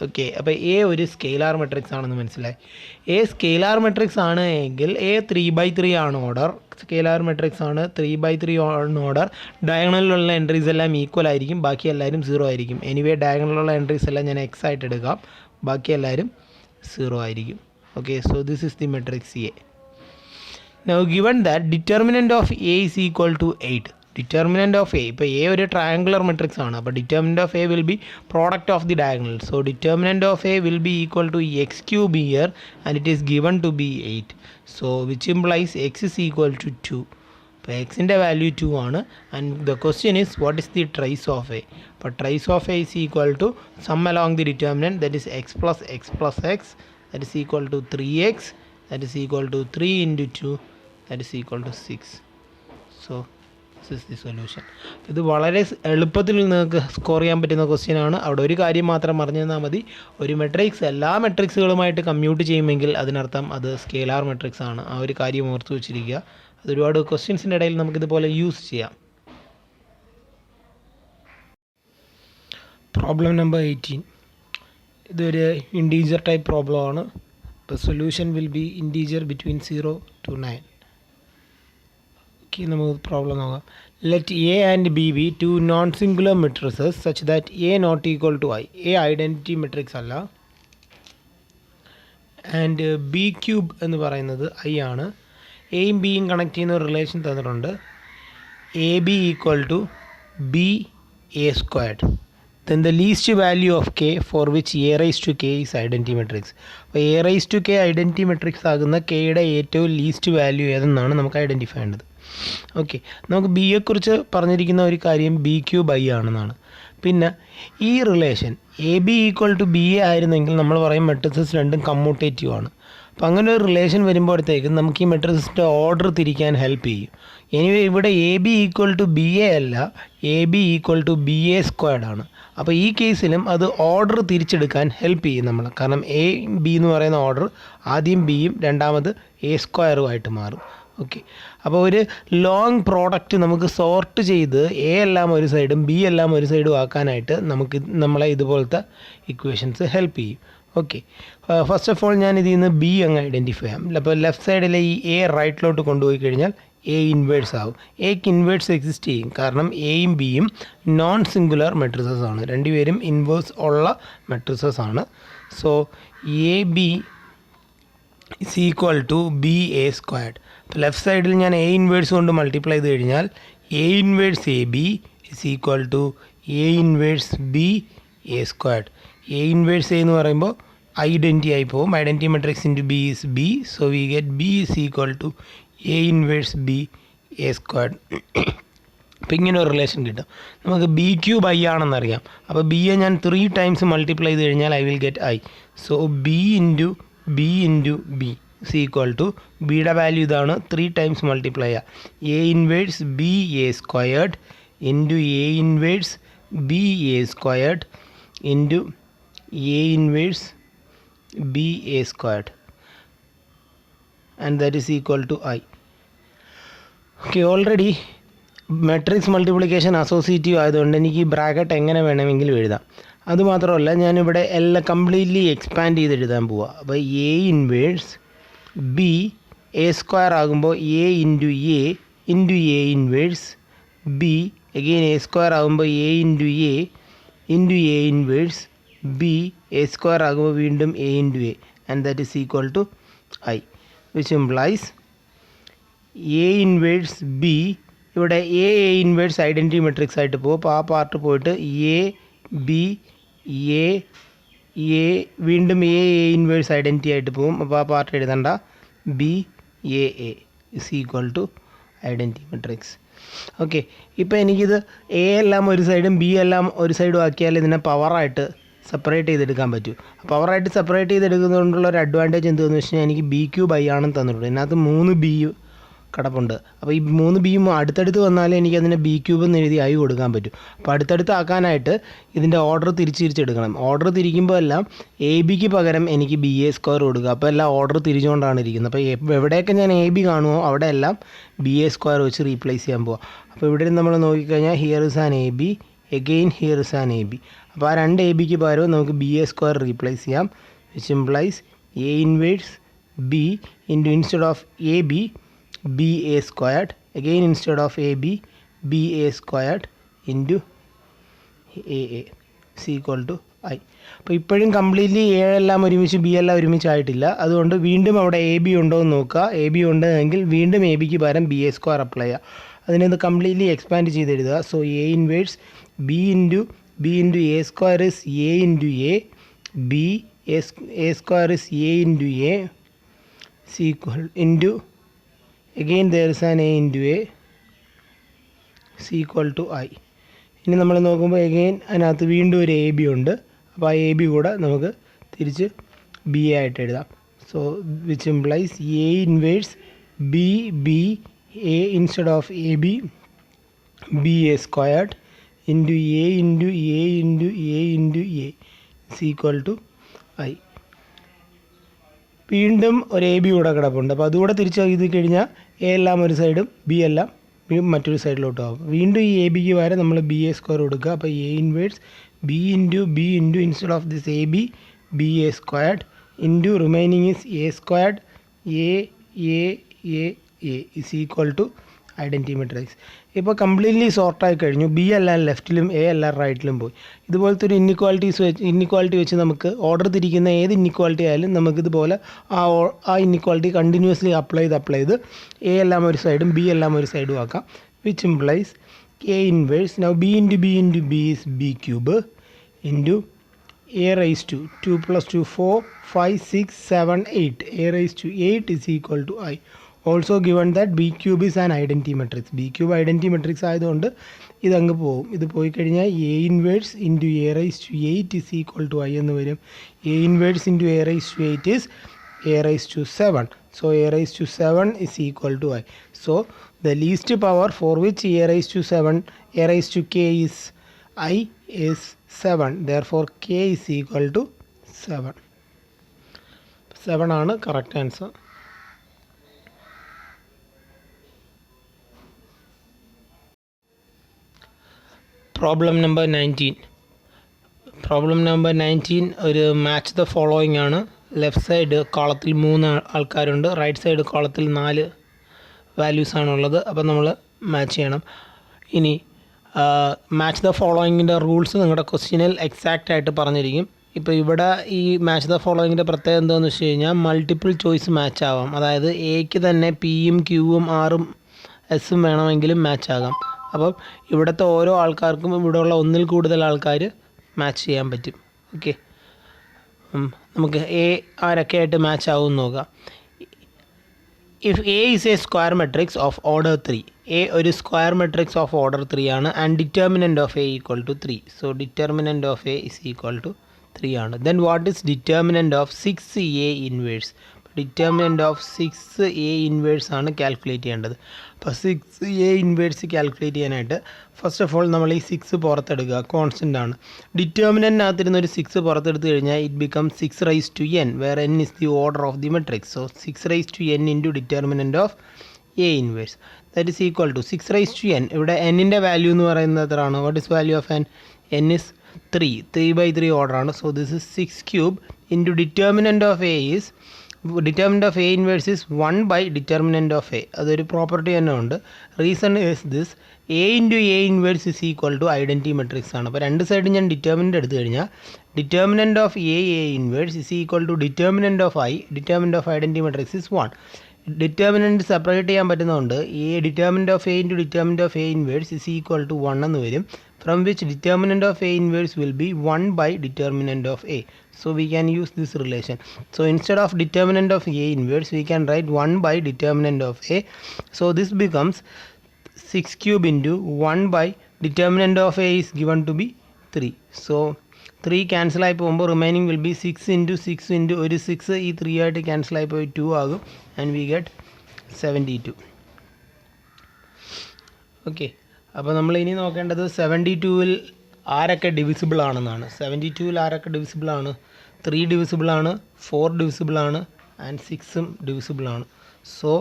Okay, അപ്പോൾ എ ഒരു സ്കെയിലാർ മെട്രിക്സ് ആണെന്ന് മനസ്സിലായി. എ സ്കെയിലാർ മെട്രിക്സ് ആണ് എങ്കിൽ എ 3x3 ആണ് ഓർഡർ. സ്കെയിലാർ മെട്രിക്സ് ആണ്, 3x3 ആണ് ഓർഡർ. ഡയഗണലിലുള്ള എൻട്രീസ് എല്ലാം ഈക്വൽ ആയിരിക്കും, ബാക്കി എല്ലാവരും 0 ആയിരിക്കും. എനിവേ ഡയഗണലിലുള്ള എൻട്രീസ് എല്ലാം ഞാൻ എക്സ് ആയിട്ട് എടുക്കാം, ബാക്കി എല്ലാവരും 0 ആയിരിക്കും. Okay, so this is the matrix A. Now given that determinant of A is equal to 8. Determinant of A, ഇപ്പോൾ A ഒരു triangular matrix ആണ്, അപ്പോൾ determinant of A will be product of the diagonal. So determinant of A will be equal to x cube here and it is given to be 8. So which implies x is equal to 2. അപ്പോൾ എക്സിൻ്റെ value 2 ആണ്. And the question is what is the trace of A. അപ്പോൾ trace of A is equal to sum along the determinant, that is X plus X, that is equal to 3x, that is equal to 3 into 2, that is equal to 6. So this is the solution. ഇത് വളരെ എളുപ്പത്തിൽ നിങ്ങൾക്ക് score ചെയ്യാൻ പറ്റുന്ന question ആണ്. അവിടെ ഒരു കാര്യം മാത്രം പറഞ്ഞു തന്നാൽ മതി, ഒരു മെട്രിക്സ് എല്ലാ മെട്രിക്സുകളുമായിട്ട് കമ്മ്യൂട്ട് ചെയ്യുമെങ്കിൽ അതിനർത്ഥം അത് സ്കെയിലാർ മെട്രിക്സ് ആണ്. ആ ഒരു കാര്യം ഓർത്ത് വെച്ചിരിക്കുക. അത് ഒരുപാട് ക്വസ്റ്റ്യൻസിൻ്റെ ഇടയിൽ നമുക്കിതുപോലെ യൂസ് ചെയ്യാം. Problem number 18. ഇതൊരു ഇൻറ്റീജർ ടൈപ്പ് പ്രോബ്ലം ആണ്. അപ്പോൾ solution will be integer between 0 to 9. Okay, നമുക്ക് പ്രോബ്ലം നോക്കാം. Let A and B be two non singular matrices such that A not equal to I. A identity matrix അല്ല, and B cube എന്ന് പറയുന്നത് I ആണ്. എയും ബിയും connect ചെയ്യുന്ന ഒരു റിലേഷൻ തന്നിട്ടുണ്ട്. A B equal to B A squared. Then the least value of k for which a raised to k is identity matrix. അപ്പോൾ a raised to k identity matrix ആകുന്ന കെയുടെ ഏറ്റവും ലീസ്റ്റ് വാല്യൂ ഏതെന്നാണ് നമുക്ക് identify ചെയ്യേണ്ടത്. Okay, നമുക്ക് ബിയെക്കുറിച്ച് പറഞ്ഞിരിക്കുന്ന ഒരു കാര്യം ബി ക്യൂബ് ഐ ആണെന്നാണ്. പിന്നെ ഈ relation A B equal to B A ആയിരുന്നെങ്കിൽ നമ്മൾ പറയും മെട്രിസസ് രണ്ടും കമ്മ്യൂട്ടേറ്റീവ് ആണ്. അപ്പോൾ അങ്ങനെ ഒരു റിലേഷൻ വരുമ്പോഴത്തേക്കും നമുക്ക് ഈ മെട്രിക്സിൻ്റെ ഓർഡർ തിരിക്കാൻ ഹെൽപ്പ് ചെയ്യും. എനിവേ ഇവിടെ A B equal to B A അല്ല, A B equal to B A squared ആണ്. അപ്പോൾ ഈ കേസിലും അത് ഓർഡർ തിരിച്ചെടുക്കാൻ ഹെൽപ്പ് ചെയ്യും നമ്മൾ. കാരണം എ ബി എന്ന് പറയുന്ന ഓർഡർ ആദ്യം ബിയും രണ്ടാമത് എ സ്ക്വയറുമായിട്ട് മാറും. ഓക്കെ, അപ്പോൾ ഒരു ലോങ് പ്രോഡക്റ്റ് നമുക്ക് സോർട്ട് ചെയ്ത് എ എല്ലാം ഒരു സൈഡും ബി എല്ലാം ഒരു സൈഡും ആക്കാനായിട്ട് നമ്മളെ ഇതുപോലത്തെ ഇക്വേഷൻസ് ഹെൽപ്പ് ചെയ്യും. ഓക്കെ, ഫസ്റ്റ് ഓഫ് ഓൾ ഞാൻ ഇതിൽ നിന്ന് ബി അങ്ങ് ഐഡൻറ്റിഫൈ ചെയ്യാം. അപ്പോൾ ലെഫ്റ്റ് സൈഡിലെ ഈ എ റൈറ്റിലോട്ട് കൊണ്ടുപോയി കഴിഞ്ഞാൽ എ ഇൻവേഴ്സ് ആവും. എക്ക് ഇൻവേഴ്സ് എക്സിസ്റ്റ് ചെയ്യും, കാരണം എയും ബിയും നോൺ സിംഗുലർ മെട്രിസസ് ആണ്, രണ്ടുപേരും ഇൻവേഴ്സ് ഉള്ള മെട്രിസസ് ആണ്. So A B is equal to B A squared. അപ്പോൾ ലെഫ്റ്റ് സൈഡിൽ ഞാൻ എ ഇൻവേഴ്സ് കൊണ്ട് മൾട്ടിപ്ലൈ ചെയ്ത് കഴിഞ്ഞാൽ A inverse A B is equal to A inverse B A squared. A inverse A എന്ന് പറയുമ്പോൾ ഐഡൻറ്റി ആയി പോകും. Identity matrix into B is B. So we get B is equal to A inverse B A squared. അപ്പോൾ ഇങ്ങനെ ഒരു relation കിട്ടും. നമുക്ക് B cube I ആണെന്നറിയാം. അപ്പോൾ ബിയെ ഞാൻ 3 ടൈംസ് മൾട്ടിപ്ലൈ ചെയ്ത് കഴിഞ്ഞാൽ I will get I. So B into B into B is equal to ബിയുടെ വാല്യൂ ഇതാണ്, 3 ടൈംസ് മൾട്ടിപ്ലൈ ചെയ്യുക. A inverse B A squared into A inverse B A squared into A inverse B A squared and that is equal to I. Okay, already matrix multiplication associative ആയതുകൊണ്ട് എനിക്ക് ഈ bracket എങ്ങനെ വേണമെങ്കിലും എഴുതാം. അതുമാത്രമല്ല ഞാനിവിടെ എല്ലാം കംപ്ലീറ്റ്ലി എക്സ്പാൻഡ് ചെയ്ത് എഴുതാൻ പോവുക. അപ്പോൾ A inverse B A square ആകുമ്പോൾ A into A inverse B, again A square ആകുമ്പോൾ A into A inverse B, A square ആകുമ്പോൾ വീണ്ടും A into A, and that is equal to I, which implies A inverse B. ഇവിടെ A inverse identity matrix ആയിട്ട് പോകും. അപ്പോൾ ആ part പോയിട്ട് A B A വീണ്ടും എ ഇൻവേഴ്സ് ഐഡൻറ്റിറ്റി ആയിട്ട് പോകും. അപ്പോൾ ആ പാർട്ട് എഴുതണ്ട, B A is equal to identity matrix. Okay, ഇപ്പോൾ എനിക്കിത് എ എല്ലാം ഒരു സൈഡും ബി എല്ലാം ഒരു സൈഡും ആക്കിയാൽ ഇതിനെ പവറായിട്ട് സെപ്പറേറ്റ് ചെയ്തെടുക്കാൻ പറ്റും. പവറായിട്ട് സെപ്പറേറ്റ് ചെയ്തെടുക്കുന്നതുകൊണ്ടുള്ള ഒരു അഡ്വാൻറ്റേജ് എന്താണെന്ന് വെച്ച് കഴിഞ്ഞാൽ എനിക്ക് ബി ക്യൂബ് ഐ ആണെന്ന് തന്നിട്ടുണ്ട്. ഇതിനകത്ത് 3 ബി കിടപ്പുണ്ട്. അപ്പോൾ ഈ 3 ബിയും അടുത്തടുത്ത് വന്നാലേ എനിക്ക് അതിനെ ബി ക്യൂബ് എന്ന് എഴുതി ഐ കൊടുക്കാൻ പറ്റും. അപ്പോൾ അടുത്തടുത്ത് ആക്കാനായിട്ട് ഇതിൻ്റെ ഓർഡർ തിരിച്ചെടുക്കണം. ഓർഡർ തിരിക്കുമ്പോൾ എല്ലാം എ ബിക്ക് പകരം എനിക്ക് ബി എ സ്ക്വയർ കൊടുക്കുക. അപ്പോൾ എല്ലാം ഓർഡർ തിരിച്ചുകൊണ്ടാണ് ഇരിക്കുന്നത്. അപ്പോൾ എവിടെയൊക്കെ ഞാൻ എ ബി കാണുമോ അവിടെ എല്ലാം ബി എ സ്ക്വയർ വെച്ച് റീപ്ലേസ് ചെയ്യാൻ പോവാം. അപ്പോൾ ഇവിടെ നമ്മൾ നോക്കിക്കഴിഞ്ഞാൽ here is an A B, again here is an A B. അപ്പോൾ ആ 2 എ ബിക്ക് പകരം നമുക്ക് ബി എ സ്ക്വയർ റീപ്ലേസ് ചെയ്യാം, which implies A inverse B instead of A B B A squared, again instead of ab b a squared into a a is equal to I. അപ്പോൾ ഇപ്പോഴും completely A എല്ലാം ഒരുമിച്ച് B എല്ലാം ഒരുമിച്ചായിട്ടില്ല. അതുകൊണ്ട് വീണ്ടും അവിടെ A B ഉണ്ടോ എന്ന് നോക്കുക. എ ബി ഉണ്ടെങ്കിൽ വീണ്ടും എ ബിക്ക് പകരം ബി എ സ്ക്വയർ അപ്ലൈ ചെയ്യുക. അതിനൊന്ന് കംപ്ലീറ്റ്ലി എക്സ്പാൻഡ് ചെയ്ത് എഴുതുക. So A inverse B into A square is A into A, B A square is A into A is equal into, again there is an a into a is equal to I. ഇനി നമ്മൾ നോക്കുമ്പോൾ again അതിനകത്ത് വീണ്ടും ഒരു A B ഉണ്ട്. അപ്പോൾ ആ A B കൂടെ നമുക്ക് തിരിച്ച് ബി എ ആയിട്ട് എഴുതാം. So which implies A inverse B B A instead of A B B A squared into A into A into A into A is equal to I. വീണ്ടും ഒരു A B കൂടെ കിടപ്പുണ്ട്. അപ്പോൾ അതുകൂടെ തിരിച്ച് എഴുതി കഴിഞ്ഞാൽ എ എല്ലാം ഒരു സൈഡും ബി എല്ലാം മറ്റൊരു സൈഡിലോട്ടും ആകും. വീണ്ടും ഈ എ ബിക്ക് വരെ നമ്മൾ ബി എ സ്ക്വയർ കൊടുക്കുക. അപ്പോൾ A inverse B into instead of this A B B A squared into remaining is A squared A A A A is equal to identity matrix. ഇപ്പോൾ കംപ്ലീറ്റ്ലി സോർട്ടായി കഴിഞ്ഞു. B എല്ലാം ലെഫ്റ്റിലും A എല്ലാം റൈറ്റിലും പോയി. ഇതുപോലത്തെ ഒരു ഇന്നിക്വാളിറ്റി വെച്ച് നമുക്ക് ഓർഡർ തിരിക്കുന്ന ഏത് ഇന്നിക്വാളിറ്റി ആയാലും നമുക്കിതുപോലെ ആ ഇന്നിക്വാളിറ്റി കണ്ടിന്യൂസ്ലി അപ്ലൈ ചെയ്ത് എ എല്ലാം ഒരു സൈഡും ബി എല്ലാം ഒരു സൈഡും ആക്കാം. Which implies A inverse now B into B is B cube into A raise to 2 + 2 4 5 6 7 8 a raised to 8 is equal to I. Also given that b cube is an identity matrix. b cube identity matrix ആയതുകൊണ്ട് ഇതങ്ങ് പോകും. ഇത് പോയി കഴിഞ്ഞാൽ A inverse into A raise to 8 is equal to I എന്ന് വരും. A inverse into A raise to 8 is A raise to 7. So a raised to 7 is equal to I. So the least power for which a raised to k is I is 7. Therefore k is equal to 7. 7 ആണ് correct answer. Problem number 19. Problem number 19 ഒരു match the following ആണ്. Left side കോളത്തിൽ 3 ആൾക്കാരുണ്ട്, right side കോളത്തിൽ 4 values ആണുള്ളത്. അപ്പോൾ നമ്മൾ match ചെയ്യണം. ഇനി മാച്ച് ദ ഫോളോയിങ്ങിൻ്റെ റൂൾസ് നിങ്ങളുടെ ക്വസ്റ്റ്യനിൽ എക്സാക്റ്റ് ആയിട്ട് പറഞ്ഞിരിക്കും. ഇപ്പോൾ ഇവിടെ ഈ മാച്ച് ദ ഫോളോയിങ്ങിൻ്റെ പ്രത്യേകത എന്താണെന്ന് വെച്ച് കഴിഞ്ഞാൽ മൾട്ടിപ്പിൾ ചോയ്സ് മാച്ച് ആവാം. അതായത് എക്ക് തന്നെ പിയും ക്യൂവും ആറും എസും വേണമെങ്കിലും മാച്ച് ആകാം. അപ്പം ഇവിടുത്തെ ഓരോ ആൾക്കാർക്കും ഇവിടെയുള്ള ഒന്നിൽ കൂടുതൽ ആൾക്കാർ മാച്ച് ചെയ്യാൻ പറ്റും. ഓക്കെ, നമുക്ക് എ ആരൊക്കെ ആയിട്ട് മാച്ച് ആവും നോക്കാം. If A is a square matrix of order 3, A ഒരു സ്ക്വയർ മെട്രിക്സ് ഓഫ് ഓർഡർ 3 ആണ് and determinant of A equal to 3. So determinant of A is equal to 3 ആണ്. Then what is determinant of 6 A inverse? Determinant of 6 A inverse ആണ് calculate ചെയ്യേണ്ടത്. അപ്പോൾ 6 A inverse calculate ചെയ്യാനായിട്ട് first of all നമ്മൾ ഈ 6 പുറത്തെടുക്കുക. Constant ആണ്. ഡിറ്റർമിനൻറ്റിനകത്തിരുന്ന ഒരു 6 പുറത്തെടുത്ത് കഴിഞ്ഞാൽ it become 6 raise to n, where n is the order of the matrix. So 6 raise to n into determinant of A inverse that is equal to 6 raise to n. ഇവിടെ എന്നിൻ്റെ value എന്ന് പറയുന്നത് എത്രയാണ്? What is value of n is 3/3 order ആണ്. So this is 6 cube into determinant of A is determinant of A inverse is 1 by determinant of A. അതൊരു property തന്നെ ഉണ്ട്. Reason is this A into A inverse is equal to identity matrix ആണ്. അപ്പോൾ രണ്ട് സൈഡും ഞാൻ determinant എടുത്തു കഴിഞ്ഞാൽ determinant of A inverse is equal to determinant of I, determinant of identity matrix is 1. Determinant separate ചെയ്യാൻ പറ്റുന്നതുകൊണ്ട് determinant of A into determinant of A inverse is equal to 1 എന്ന് വരും. From which determinant of A inverse will be 1 by determinant of A. So we can use this relation. So instead of determinant of A inverse, we can write 1 by determinant of A. So this becomes 6 cube into 1 by determinant of A is given to be 3. So 3 cancel ആയി പോകുമ്പോൾ remaining will be 6 into 6 into ഒരു 6 ഈ 3 ആയിട്ട് cancel ആയി പോയി 2 ആകും and we get 72. Okay, അപ്പോൾ നമ്മൾ ഇനി നോക്കേണ്ടത് 72-ൽ ആരൊക്കെ ഡിവിസിബിൾ ആണെന്നാണ്. 72-ൽ ആരൊക്കെ ഡിവിസിബിൾ ആണ്? 3 ഡിവിസിബിൾ ആണ്, 4 ഡിവിസിബിൾ ആണ് ആൻഡ് 6ഉം ഡിവിസിബിൾ ആണ്. So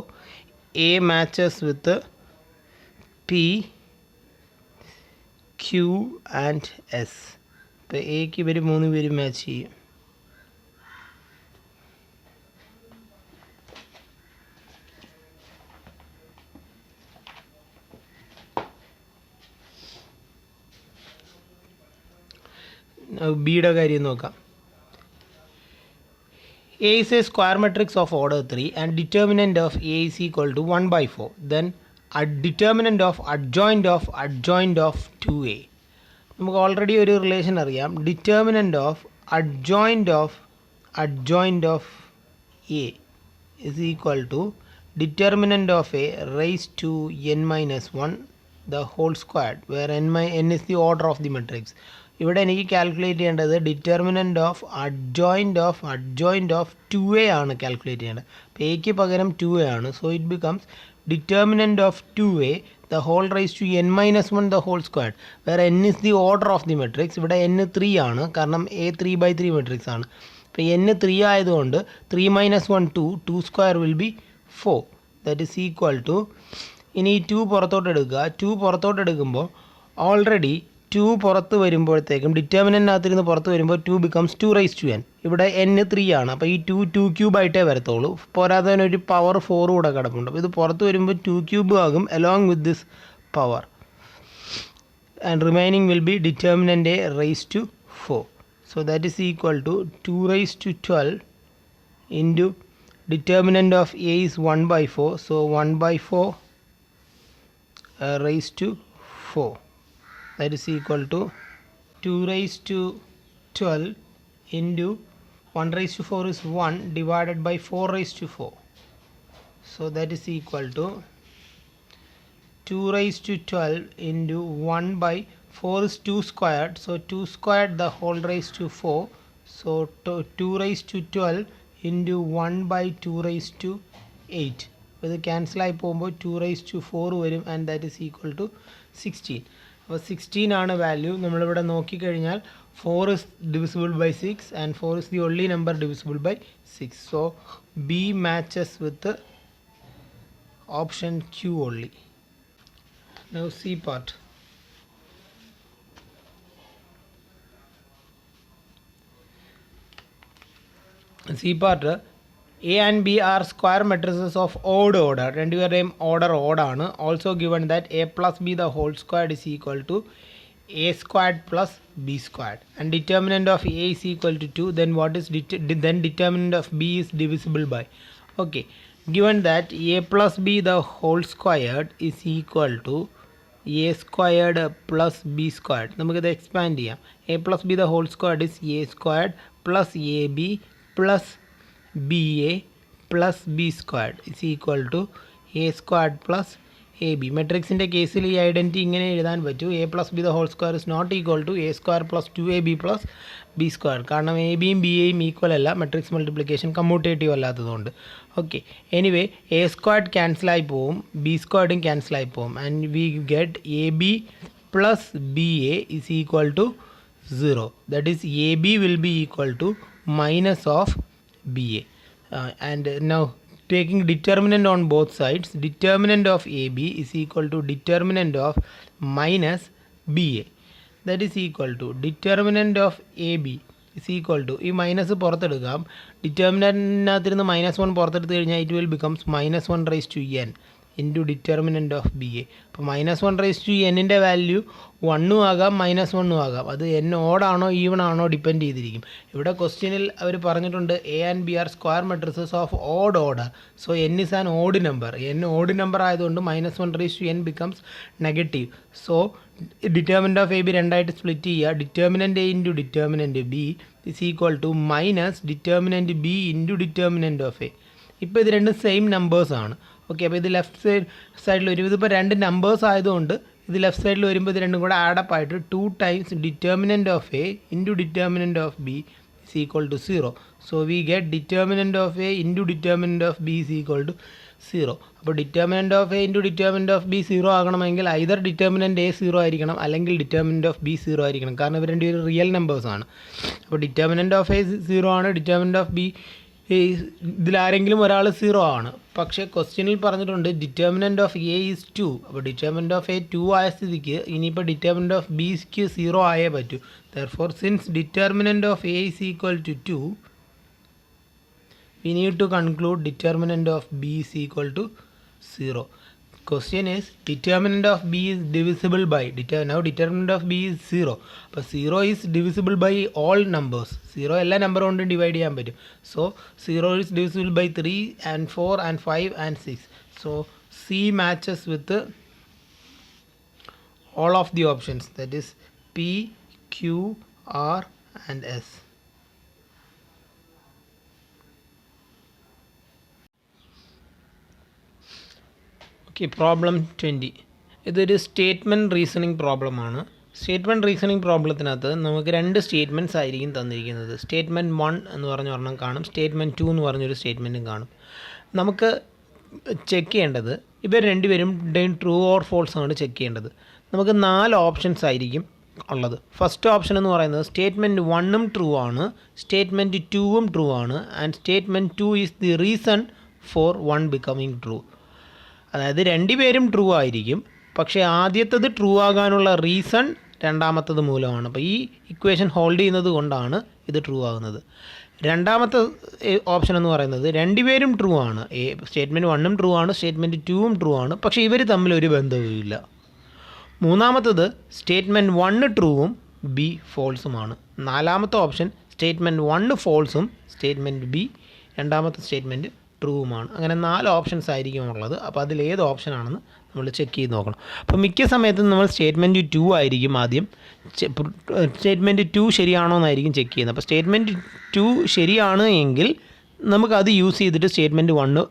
A matches with P, Q and S. ഇപ്പോൾ എക്ക് ഇവർ 3 പേരും മാച്ച് ചെയ്യും. ബിയുടെ കാര്യം നോക്കാം. A is a square matrix of order 3 and determinant of A is equal to 1 by 4. Then determinant of adjoint of 2A. നമുക്ക് ഓൾറെഡി ഒരു റിലേഷൻ അറിയാം. Determinant of adjoint of A is equal to determinant of A raise to n-1 the whole squared where n is the order of the matrix. ഇവിടെ എനിക്ക് calculate ചെയ്യേണ്ടത് determinant of adjoint of 2A ആണ് calculate ചെയ്യേണ്ടത്. അപ്പോൾ എക്ക് പകരം 2A ആണ്. So it becomes determinant of 2A the whole raised to n-1 the whole squared where n is the order of the matrix. ഇവിടെ n 3 ആണ്, കാരണം A 3/3 matrix ആണ്. അപ്പോൾ n 3 ആയതുകൊണ്ട് 3 - 1 2 square will be 4. that is equal to, ഇനി 2 പുറത്തോട്ട് എടുക്കുക. 2 പുറത്തോട്ട് എടുക്കുമ്പോൾ ഓൾറെഡി 2 പുറത്ത് വരുമ്പോഴത്തേക്കും ഡിറ്റർമിനൻ്റിനകത്തിരുന്ന് പുറത്ത് വരുമ്പോൾ 2 becomes 2 raised to n. ഇവിടെ n 3 ആണ്. അപ്പോൾ ഈ 2 ക്യൂബ് ആയിട്ടേ വരത്തുള്ളൂ. പോരാത്തതിനൊരു പവർ 4 കൂടെ കിടപ്പുണ്ട്. അപ്പോൾ ഇത് പുറത്ത് വരുമ്പോൾ 2 ക്യൂബ് ആകും along with this power and remaining will be determinant A raised to 4. So that is equal to 2 raised to 12 into determinant of A is 1 by 4. So 1 by 4 raised to 4. That is equal to 2 raised to 12 into 1 raised to 4 is 1 divided by 4 raised to 4. So that is equal to 2 raised to 12 into 1 by 4 is 2 squared. So 2 squared the whole raised to 4. So 2 raised to 12 into 1 by 2 raised to 8. ഇത് cancel ആയി പോകുമ്പോൾ 2 raised to 4 വരും and that is equal to 16. അപ്പോൾ 16 ആണ് value. നമ്മളിവിടെ നോക്കിക്കഴിഞ്ഞാൽ 4 is divisible by 6 and 4 is the only number divisible by 6. So B matches with the option Q only. Now C part. C part, A and B are square matrices of odd order. രണ്ടുപേരുടെയും order ഓഡാണ്. Also given that A plus B the whole squared is equal to A squared plus B squared and determinant of A is equal to 2. Then what is then determinant of B is divisible by. Okay, given that A plus B the whole squared is equal to A squared plus B squared. നമുക്കിത് expand ചെയ്യാം. A plus B the whole squared is A squared plus AB plus BA plus B squared is equal to A squared plus AB. മെട്രിക്സിൻ്റെ കേസിൽ ഈ identity ഇങ്ങനെ എഴുതാൻ പറ്റൂ. A plus B the whole square is not equal to A square plus 2AB plus B square. കാരണം A ബിയും B എയും equal അല്ല, matrix multiplication commutative അല്ലാത്തതുകൊണ്ട്. ഓക്കെ, എനിവേ A squared ക്യാൻസലായി പോവും, B squaredും ക്യാൻസലായി പോവും and we get AB plus BA is equal to 0. that is AB will be equal to minus of BA. And now taking determinant on both sides, determinant of AB is equal to determinant of minus BA. That is equal to determinant of AB is equal to, ഈ minus പുറത്തെടുക്കാം. ഡിറ്റർമിനൻറ്റിനകത്തിരുന്ന് -1 പുറത്തെടുത്ത് കഴിഞ്ഞാൽ it will becomes -1 raised to n into determinant of BA. അപ്പോൾ -1 raised to n-ൻ്റെ value 1 ആകാം -1 ആകാം. അത് n ഓഡാണോ even ആണോ depend ചെയ്തിരിക്കും. ഇവിടെ ക്വസ്റ്റ്യനിൽ അവർ പറഞ്ഞിട്ടുണ്ട് A and B are square matrices of odd order. So n is an odd number. n odd number ആയതുകൊണ്ട് -1 raised to n becomes negative. So determinant of AB രണ്ടായിട്ട് സ്പ്ലിറ്റ് ചെയ്യുക. determinant A into determinant B is equal to minus determinant B into determinant of A. ഇപ്പോൾ ഇത് രണ്ടും same നമ്പേഴ്സാണ്. Okay, അപ്പോൾ ഇത് left സൈഡിൽ വരും. ഇതിപ്പോൾ രണ്ട് നമ്പേഴ്സ് ആയതുകൊണ്ട് ഇത് ലെഫ്റ്റ് സൈഡിൽ വരുമ്പോൾ ഇത് രണ്ടും കൂടെ ആഡപ്പ് ആയിട്ട് 2 times determinant of A into determinant of B is equal to 0. So we get determinant of A into determinant of B is equal to 0. അപ്പോൾ determinant of A into determinant of B 0 ആകണമെങ്കിൽ either determinant A 0 ആയിരിക്കണം അല്ലെങ്കിൽ determinant of B 0 ആയിരിക്കണം. കാരണം ഇവർ രണ്ടുപേരും real നമ്പേഴ്സാണ്. അപ്പോൾ determinant of A 0 ആണ്, determinant of B ഇതിലാരെങ്കിലും ഒരാൾ 0 ആണ്. പക്ഷേ ക്വസ്റ്റ്യനിൽ പറഞ്ഞിട്ടുണ്ട് ഡിറ്റർമിനൻറ്റ് ഓഫ് എ ഈസ് 2. അപ്പോൾ ഡിറ്റർമിനൻറ്റ് ഓഫ് എ 2 ആയ സ്ഥിതിക്ക് ഇനിയിപ്പോൾ ഡിറ്റർമിനൻറ്റ് ഓഫ് ബിക്ക് 0 ആയേ പറ്റൂ. Therefore, since determinant of A is equal to 2, we need to conclude determinant of B is equal to 0. Question is determinant of B is divisible by now determinant of B is 0. But 0 is divisible by all numbers. 0 എല്ലാ number കൊണ്ടും divide ചെയ്യാൻ പറ്റും. So 0 is divisible by 3 and 4 and 5 and 6. So C matches with all of the options, that is P, Q, R and S. Okay, problem 20. ഇതൊരു statement reasoning പ്രോബ്ലമാണ്. Statement reasoning പ്രോബ്ലത്തിനകത്ത് നമുക്ക് രണ്ട് statements ആയിരിക്കും തന്നിരിക്കുന്നത്. Statement 1 എന്ന് പറഞ്ഞ ഒരെണ്ണം കാണും, സ്റ്റേറ്റ്മെൻറ്റ് 2 എന്ന് പറഞ്ഞൊരു സ്റ്റേറ്റ്മെൻറ്റും കാണും. നമുക്ക് ചെക്ക് ചെയ്യേണ്ടത് ഇവർ രണ്ടുപേരും ട്രൂ ഓർ ഫോൾസ് ആണ് ചെക്ക് ചെയ്യേണ്ടത്. നമുക്ക് 4 ഓപ്ഷൻസ് ആയിരിക്കും ഉള്ളത്. ഫസ്റ്റ് ഓപ്ഷൻ എന്ന് പറയുന്നത് സ്റ്റേറ്റ്മെൻറ്റ് 1ഉം ട്രൂ ആണ്, സ്റ്റേറ്റ്മെൻറ്റ് 2ഉം ട്രൂ ആണ്, and statement 2 is the reason for 1 becoming true. അതായത് രണ്ടുപേരും ട്രൂ ആയിരിക്കും, പക്ഷേ ആദ്യത്തത് ട്രൂ ആകാനുള്ള റീസൺ രണ്ടാമത്തത് മൂലമാണ്. അപ്പോൾ ഈ ഇക്വേഷൻ ഹോൾഡ് ചെയ്യുന്നത് കൊണ്ടാണ് ഇത് ട്രൂ ആകുന്നത്. രണ്ടാമത്തെ ഓപ്ഷൻ എന്ന് പറയുന്നത് രണ്ടുപേരും ട്രൂ ആണ്, സ്റ്റേറ്റ്മെൻറ്റ് 1ഉം ട്രൂ ആണ്, സ്റ്റേറ്റ്മെൻറ്റ് 2ഉം ട്രൂ ആണ്, പക്ഷേ ഇവർ തമ്മിൽ ഒരു ബന്ധവുമില്ല. മൂന്നാമത്തത് സ്റ്റേറ്റ്മെൻറ്റ് 1 ട്രൂവും ബി ഫോൾസുമാണ്. നാലാമത്തെ ഓപ്ഷൻ സ്റ്റേറ്റ്മെൻറ്റ് 1 ഫോൾസും സ്റ്റേറ്റ്മെൻറ്റ് ബി രണ്ടാമത്തെ സ്റ്റേറ്റ്മെൻറ്റ് ട്രൂവുമാണ്. അങ്ങനെ 4 ഓപ്ഷൻസ് ആയിരിക്കും ഉള്ളത്. അപ്പോൾ അതിലേത് ഓപ്ഷനാണെന്ന് നമ്മൾ ചെക്ക് ചെയ്ത് നോക്കണം. അപ്പോൾ മിക്ക സമയത്തും നമ്മൾ സ്റ്റേറ്റ്മെൻറ്റ് 2 ആയിരിക്കും ആദ്യം, സ്റ്റേറ്റ്മെൻറ്റ് 2 ശരിയാണോ എന്നായിരിക്കും ചെക്ക് ചെയ്യുന്നത്. അപ്പോൾ സ്റ്റേറ്റ്മെൻറ്റ് 2 ശരിയാണ് എങ്കിൽ നമുക്കത് യൂസ് ചെയ്തിട്ട് സ്റ്റേറ്റ്മെൻറ്റ് 1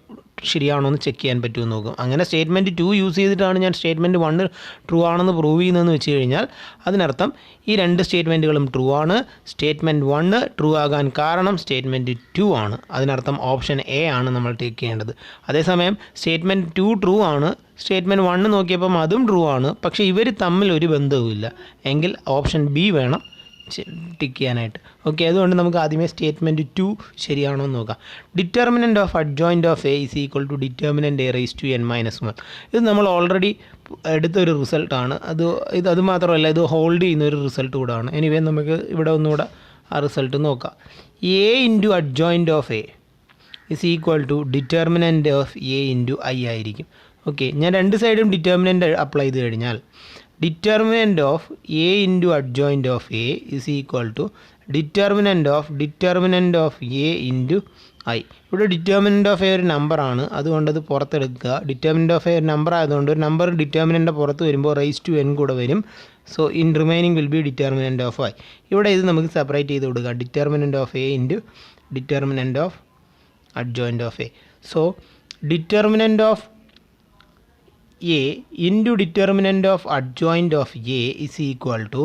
ശരിയാണോ എന്ന് ചെക്ക് ചെയ്യാൻ പറ്റുമെന്ന് നോക്കും. അങ്ങനെ സ്റ്റേറ്റ്മെൻറ്റ് 2 യൂസ് ചെയ്തിട്ടാണ് ഞാൻ സ്റ്റേറ്റ്മെൻറ്റ് 1 ട്രൂ ആണെന്ന് പ്രൂവ് ചെയ്യുന്നതെന്ന് വെച്ച് കഴിഞ്ഞാൽ അതിനർത്ഥം ഈ രണ്ട് സ്റ്റേറ്റ്മെൻറ്റുകളും ട്രൂ ആണ്. സ്റ്റേറ്റ്മെൻറ്റ് 1 ട്രൂ ആകാൻ കാരണം സ്റ്റേറ്റ്മെൻറ്റ് 2 ആണ്. അതിനർത്ഥം ഓപ്ഷൻ എ ആണ് നമ്മൾ ടേക്ക് ചെയ്യേണ്ടത്. അതേസമയം സ്റ്റേറ്റ്മെൻറ്റ് 2 ട്രൂ ആണ്, സ്റ്റേറ്റ്മെൻറ്റ് 1 നോക്കിയപ്പം അതും ട്രൂ ആണ്, പക്ഷേ ഇവർ തമ്മിൽ ഒരു ബന്ധവുമില്ല എങ്കിൽ ഓപ്ഷൻ ബി വേണം ടിക്ക് ചെയ്യാനായിട്ട്. ഓക്കെ, അതുകൊണ്ട് നമുക്ക് ആദ്യമേ സ്റ്റേറ്റ്മെൻറ്റ് 2 ശരിയാണോ എന്ന് നോക്കാം. Determinant of adjoint of A is equal to determinant A raise to n - 1. ഇത് നമ്മൾ ഓൾറെഡി എടുത്തൊരു റിസൾട്ടാണ്. അത് മാത്രമല്ല, ഇത് ഹോൾഡ് ചെയ്യുന്ന ഒരു റിസൾട്ട് കൂടാണ്. എനിവേ നമുക്ക് ഇവിടെ ഒന്നുകൂടെ ആ റിസൾട്ട് നോക്കാം. A into adjoint of A is equal to determinant of A into I ആയിരിക്കും. ഓക്കെ, ഞാൻ രണ്ട് സൈഡും ഡിറ്റർമിനൻറ്റ് അപ്ലൈ ചെയ്ത് കഴിഞ്ഞാൽ determinant of A into adjoint of A is equal to determinant of A into I. ഇവിടെ determinant of A ഒരു നമ്പറാണ്, അതുകൊണ്ട് അത് പുറത്തെടുക്കുക. ഡിറ്റർമിനൻറ്റ് ഓഫ് എ ഒരു നമ്പർ ആയതുകൊണ്ട് ഒരു നമ്പർ ഡിറ്റർമിനൻ്റെ പുറത്ത് വരുമ്പോൾ റൈസ് ടു n കൂടെ വരും. So in remaining will B determinant of I. ഇവിടെ ഇത് നമുക്ക് സെപ്പറേറ്റ് ചെയ്ത് കൊടുക്കുക, determinant of A into determinant of adjoint of A. So determinant of a into determinant of adjoint of a is equal to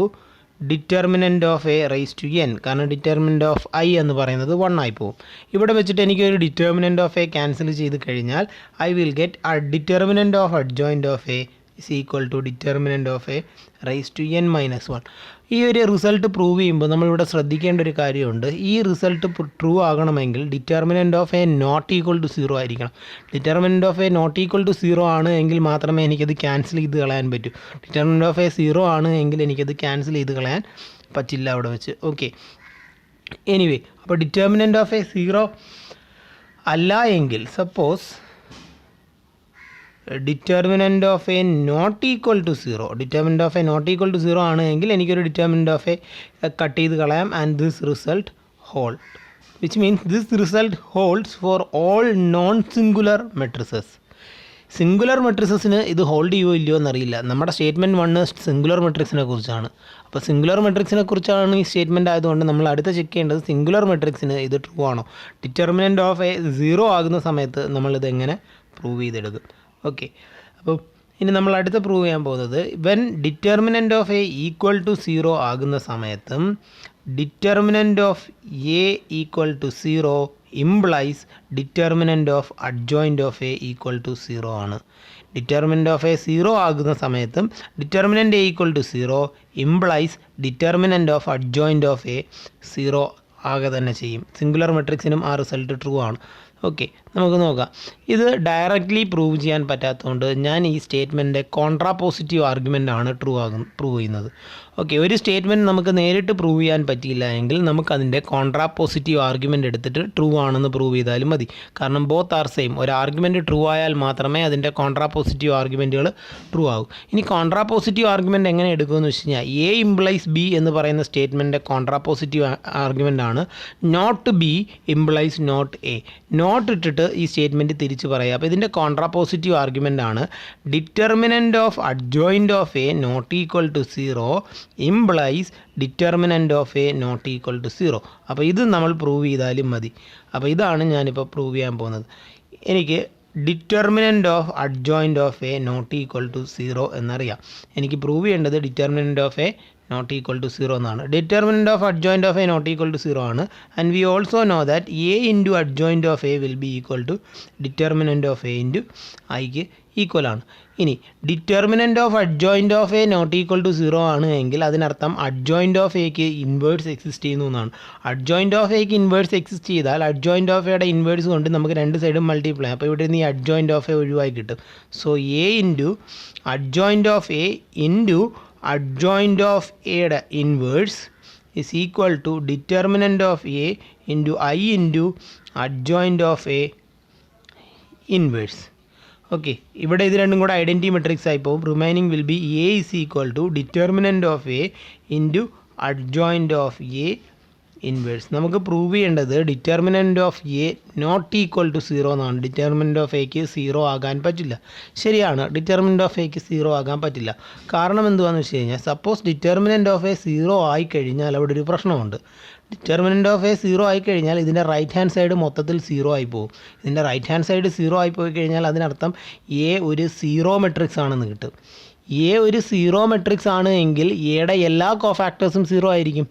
determinant of a raised to n. കാരണം determinant of I എന്ന് പറയുന്നത് 1 ആയി പോകും. ഇവിടെ വെച്ചിട്ട് എനിക്കൊരു determinant of A cancel ചെയ്ത് കഴിഞ്ഞാൽ I will get determinant of adjoint of A is equal to determinant of a raised to n - 1. ഈ ഒരു റിസൾട്ട് പ്രൂവ് ചെയ്യുമ്പോൾ നമ്മളിവിടെ ശ്രദ്ധിക്കേണ്ട ഒരു കാര്യമുണ്ട്. ഈ റിസൾട്ട് ട്രൂ ആകണമെങ്കിൽ determinant of A not equal to 0 ആയിരിക്കണം. Determinant of A not equal to 0 ആണ് എങ്കിൽ മാത്രമേ എനിക്കത് ക്യാൻസൽ ചെയ്ത് കളയാൻ പറ്റൂ. ഡിറ്റർമിനൻ്റ് ഓഫ് എ 0 ആണ് എങ്കിൽ എനിക്കത് ക്യാൻസൽ ചെയ്ത് കളയാൻ പറ്റില്ല അവിടെ വെച്ച്. ഓക്കെ, എനിവേ, അപ്പോൾ ഡിറ്റർമിനൻ്റ് ഓഫ് എ 0 അല്ല എങ്കിൽ, suppose determinant of A not equal to 0, determinant of A not equal to 0 ആണ് എങ്കിൽ എനിക്കൊരു ഡിറ്റർമിനൻ്റ് ഓഫ് എ കട്ട് ചെയ്ത് കളയാം and this result hold, which means this result holds for all non singular matrices. Singular മെട്രിക്സിന് ഇത് hold ചെയ്യുമോ ഇല്ലയോ എന്നറിയില്ല. നമ്മുടെ സ്റ്റേറ്റ്മെൻറ്റ് 1 സിംഗുലർ മെട്രിക്സിനെ കുറിച്ചാണ്. അപ്പോൾ സിംഗുലർ മെട്രിക്സിനെ കുറിച്ചാണ് ഈ സ്റ്റേറ്റ്മെൻറ്റ് ആയതുകൊണ്ട് നമ്മൾ അടുത്ത ചെക്ക് ചെയ്യേണ്ടത് സിംഗുലർ മെട്രിക്സിന് ഇത് ട്രൂ ആണോ. ഡിറ്റർമിനൻറ്റ് ഓഫ് എ 0 ആകുന്ന സമയത്ത് നമ്മളിത് എങ്ങനെ പ്രൂവ് ചെയ്തെടുക്കും. ഓക്കെ, അപ്പോൾ ഇനി നമ്മൾ അടുത്ത് പ്രൂവ് ചെയ്യാൻ പോകുന്നത് when determinant of A equal to 0 ആകുന്ന സമയത്തും determinant of A equal to 0 implies determinant of adjoint of A equal to 0 ആണ്. ഡിറ്റർമിനൻറ്റ് ഓഫ് എ 0 ആകുന്ന സമയത്തും determinant A equal to 0 implies determinant of adjoint of A 0 ആകെ തന്നെ ചെയ്യും. Singular മെട്രിക്സിനും ആ result true ആണ്. ഓക്കെ, നമുക്ക് നോക്കാം. ഇത് ഡയറക്റ്റ്ലി പ്രൂവ് ചെയ്യാൻ പറ്റാത്തതുകൊണ്ട് ഞാൻ ഈ സ്റ്റേറ്റ്മെൻറ്റ് കോൺട്രാ പോസിറ്റീവ് ആർഗ്യുമെൻ്റ് ആണ് പ്രൂവ് ചെയ്യുന്നത്. ഓക്കെ, ഒരു സ്റ്റേറ്റ്മെൻറ്റ് നമുക്ക് നേരിട്ട് പ്രൂവ് ചെയ്യാൻ പറ്റിയില്ല എങ്കിൽ നമുക്കതിൻ്റെ കോൺട്രാ പോസിറ്റീവ് ആർഗ്യുമെൻ്റ് എടുത്തിട്ട് ട്രൂ ആണെന്ന് പ്രൂവ് ചെയ്താലും മതി. കാരണം ബോത്ത് ആർ സെയിം. ഒരു ആർഗ്യുമെൻറ്റ് ട്രൂ ആയാൽ മാത്രമേ അതിൻ്റെ കോൺട്രാ പോസിറ്റീവ് ആർഗ്യുമെൻറ്റുകൾ ട്രൂ ആകൂ. ഇനി കോൺട്രാ പോസിറ്റീവ് ആർഗ്യുമെൻറ്റ് എങ്ങനെ എടുക്കുമെന്ന് വെച്ച് കഴിഞ്ഞാൽ എ ഇംപ്ലൈസ് ബി എന്ന് പറയുന്ന സ്റ്റേറ്റ്മെൻറ്റിൻ്റെ കോൺട്രാ പോസിറ്റീവ് ആർഗ്യുമെൻ്റ് ആണ് not B implies not A. Not ഇട്ടിട്ട് ഈ സ്റ്റേറ്റ്മെൻറ്റ് തിരിച്ച് പറയുക. അപ്പോൾ ഇതിൻ്റെ കോൺട്രാ പോസിറ്റീവ് ആർഗ്യുമെൻ്റ് ആണ് determinant of adjoint of A not equal to 0 implies determinant of A not equal to 0. അപ്പോൾ ഇത് നമ്മൾ പ്രൂവ് ചെയ്താലും മതി. അപ്പോൾ ഇതാണ് ഞാനിപ്പോൾ പ്രൂവ് ചെയ്യാൻ പോകുന്നത്. എനിക്ക് determinant of adjoint of A not equal to 0 എന്നറിയാം. എനിക്ക് പ്രൂവ് ചെയ്യേണ്ടത് determinant of A not equal to 0 എന്നാണ്. Determinant of adjoint of A not equal to 0 ആണ്. And we also know that A into adjoint of A will be equal to determinant of A into ഐക്ക് equal ആണ്. ഇനി determinant of adjoint of A not equal to 0 ആണ് എങ്കിൽ അതിനർത്ഥം adjoint of എക്ക് inverse exist ചെയ്യുന്നു എന്നാണ്. Adjoint of എക്ക് ഇൻവേഴ്സ് എക്സിസ്റ്റ് ചെയ്താൽ അഡ്ജോയിൻറ്റ് ഓഫ് എയുടെ ഇൻവേഴ്സ് കൊണ്ട് നമുക്ക് രണ്ട് സൈഡും മൾട്ടിപ്ലൈ. അപ്പോൾ ഇവിടെ നിന്ന് ഈ അഡ്ജോയിൻറ്റ് ഓഫ് എ ഒഴിവായി കിട്ടും. So A into adjoint of A into adjoint of എയുടെ inverse is equal to determinant of a into I into adjoint of a inverse. ഓക്കെ, ഇവിടെ ഇത് രണ്ടും കൂടെ ഐഡൻറ്റി മെട്രിക്സ് ആയി പോകും. Remaining will be A is equal to determinant of A into adjoint of A inverse. നമുക്ക് prove ചെയ്യേണ്ടത് determinant of A not equal to 0 എന്നാണ്. ഡിറ്റർമിനൻറ്റ് ഓഫ് എക്ക് 0 ആകാൻ പറ്റില്ല. ശരിയാണ്, ഡിറ്റർമിനൻറ്റ് ഓഫ് എക്ക് 0 ആകാൻ പറ്റില്ല. കാരണം എന്തുവാന്ന് വെച്ച് കഴിഞ്ഞാൽ സപ്പോസ് ഡിറ്റർമിനൻറ്റ് ഓഫ് എ 0 ആയിക്കഴിഞ്ഞാൽ അവിടെ ഒരു പ്രശ്നമുണ്ട്. ഡിറ്റർമിനൻറ്റ് ഓഫ് എ 0 ആയിക്കഴിഞ്ഞാൽ ഇതിൻ്റെ റൈറ്റ് ഹാൻഡ് സൈഡ് മൊത്തത്തിൽ 0 ആയി പോകും. ഇതിൻ്റെ റൈറ്റ് ഹാൻഡ് സൈഡ് 0 ആയി പോയി കഴിഞ്ഞാൽ അതിനർത്ഥം എ ഒരു 0 മെട്രിക്സ് ആണെന്ന് കിട്ടും. എ ഒരു 0 മെട്രിക്സ് ആണ് എങ്കിൽ എയുടെ എല്ലാ കോഫാക്ടേഴ്സും 0 ആയിരിക്കും.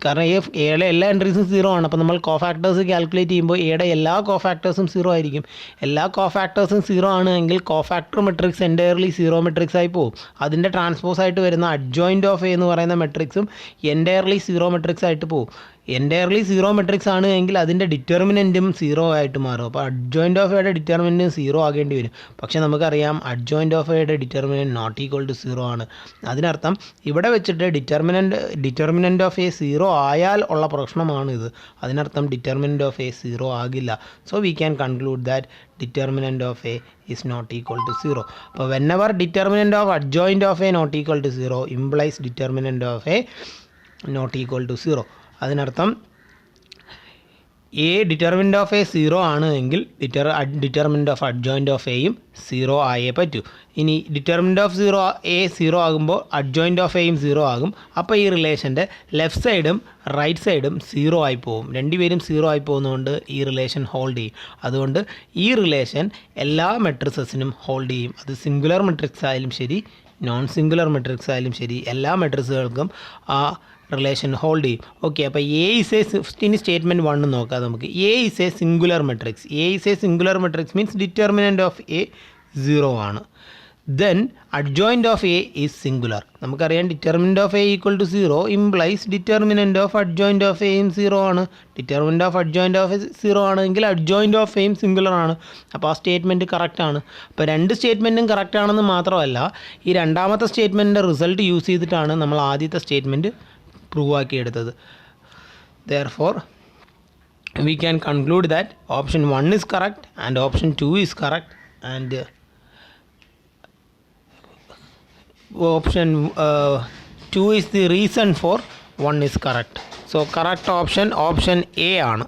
കാരണം എയുടെ എല്ലാ എൻട്രീസും 0 ആണ്. അപ്പോൾ നമ്മൾ കോഫാക്ടേഴ്സ് കാൽക്കുലേറ്റ് ചെയ്യുമ്പോൾ എയുടെ എല്ലാ കോഫാക്ടേഴ്സും 0 ആയിരിക്കും. എല്ലാ കോഫാക്ടേഴ്സും 0 ആണ് എങ്കിൽ കോഫാക്ടർ മെട്രിക്സ് എൻറ്റയർലി 0 മെട്രിക്സ് ആയി പോകും. അതിൻ്റെ ട്രാൻസ്പോസ് ആയിട്ട് വരുന്ന അഡ്ജോയിൻറ്റ് ഓഫ് എ എന്ന് പറയുന്ന മെട്രിക്സും എൻറ്റയർലി 0 മെട്രിക്സ് ആയിട്ട് പോകും. എൻറ്റയർലി 0 മെട്രിക്സ് ആണ് എങ്കിൽ അതിൻ്റെ ഡിറ്റർമിനൻറ്റും 0 ആയിട്ട് മാറും. അപ്പോൾ അഡ്ജോയിൻറ്റ് ഓഫ് എയുടെ ഡിറ്റർമിനൻറ്റും 0 ആകേണ്ടി വരും. പക്ഷേ നമുക്കറിയാം അഡ്ജോയിൻറ്റ് ഓഫ് എയുടെ ഡിറ്റർമിനൻറ്റ് നോട്ട് ഈക്വൽ ടു 0 ആണ്. അതിനർത്ഥം ഇവിടെ വെച്ചിട്ട് ഡിറ്റർമിനൻറ്റ് ഓഫ് എ 0 ആയാൽ ഉള്ള പ്രശ്നമാണിത്. അതിനർത്ഥം ഡിറ്റർമിനൻറ്റ് ഓഫ് എ 0 ആകില്ല. So we can conclude that determinant of A is not equal to 0. അപ്പോൾ whenever determinant of adjoint of A not equal to 0 implies determinant of A not equal to 0. അതിനർത്ഥം A determinant of A 0 ആണ് എങ്കിൽ determinant of adjoint of എയും 0 ആയേ പറ്റൂ. ഇനി determinant of 0 ആകുമ്പോൾ adjoint of എയും 0 ആകും. അപ്പോൾ ഈ റിലേഷൻ്റെ ലെഫ്റ്റ് സൈഡും റൈറ്റ് സൈഡും 0 ആയി പോകും. രണ്ടുപേരും 0 ആയി പോകുന്നതുകൊണ്ട് ഈ റിലേഷൻ ഹോൾഡ് ചെയ്യും. അതുകൊണ്ട് ഈ റിലേഷൻ എല്ലാ മെട്രിക്സിനും ഹോൾഡ് ചെയ്യും. അത് സിംഗുലർ മെട്രിക്സ് ആയാലും ശരി, നോൺ സിംഗുലർ മെട്രിക്സ് ആയാലും ശരി, എല്ലാ മെട്രിക്സുകൾക്കും ആ റിലേഷൻ ഹോൾഡ് ചെയ്യും. ഓക്കെ, അപ്പോൾ എ ഇസ് എ ഇനി സ്റ്റേറ്റ്മെൻറ്റ് 1 നോക്കാം നമുക്ക്. A is a singular matrix. A is a singular matrix means determinant of A 0 ആണ്. Then adjoint of A is singular. നമുക്കറിയാം determinant of A equal to 0 implies determinant of adjoint of എയും 0 ആണ്. Determinant of adjoint of A 0 ആണെങ്കിൽ adjoint of എയും singular ആണ്. അപ്പോൾ ആ statement കറക്റ്റാണ്. അപ്പോൾ രണ്ട് സ്റ്റേറ്റ്മെൻറ്റും കറക്റ്റ് ആണെന്ന് മാത്രമല്ല, ഈ രണ്ടാമത്തെ സ്റ്റേറ്റ്മെൻറ്റിൻ്റെ റിസൾട്ട് യൂസ് ചെയ്തിട്ടാണ് നമ്മൾ ആദ്യത്തെ സ്റ്റേറ്റ്മെൻറ്റ് പ്രൂവ് ആക്കിയെടുത്തത്. Therefore we can conclude that option 1 is correct and option 2 is correct, and option 2 is the reason for 1 is correct. So correct option A ആണ്.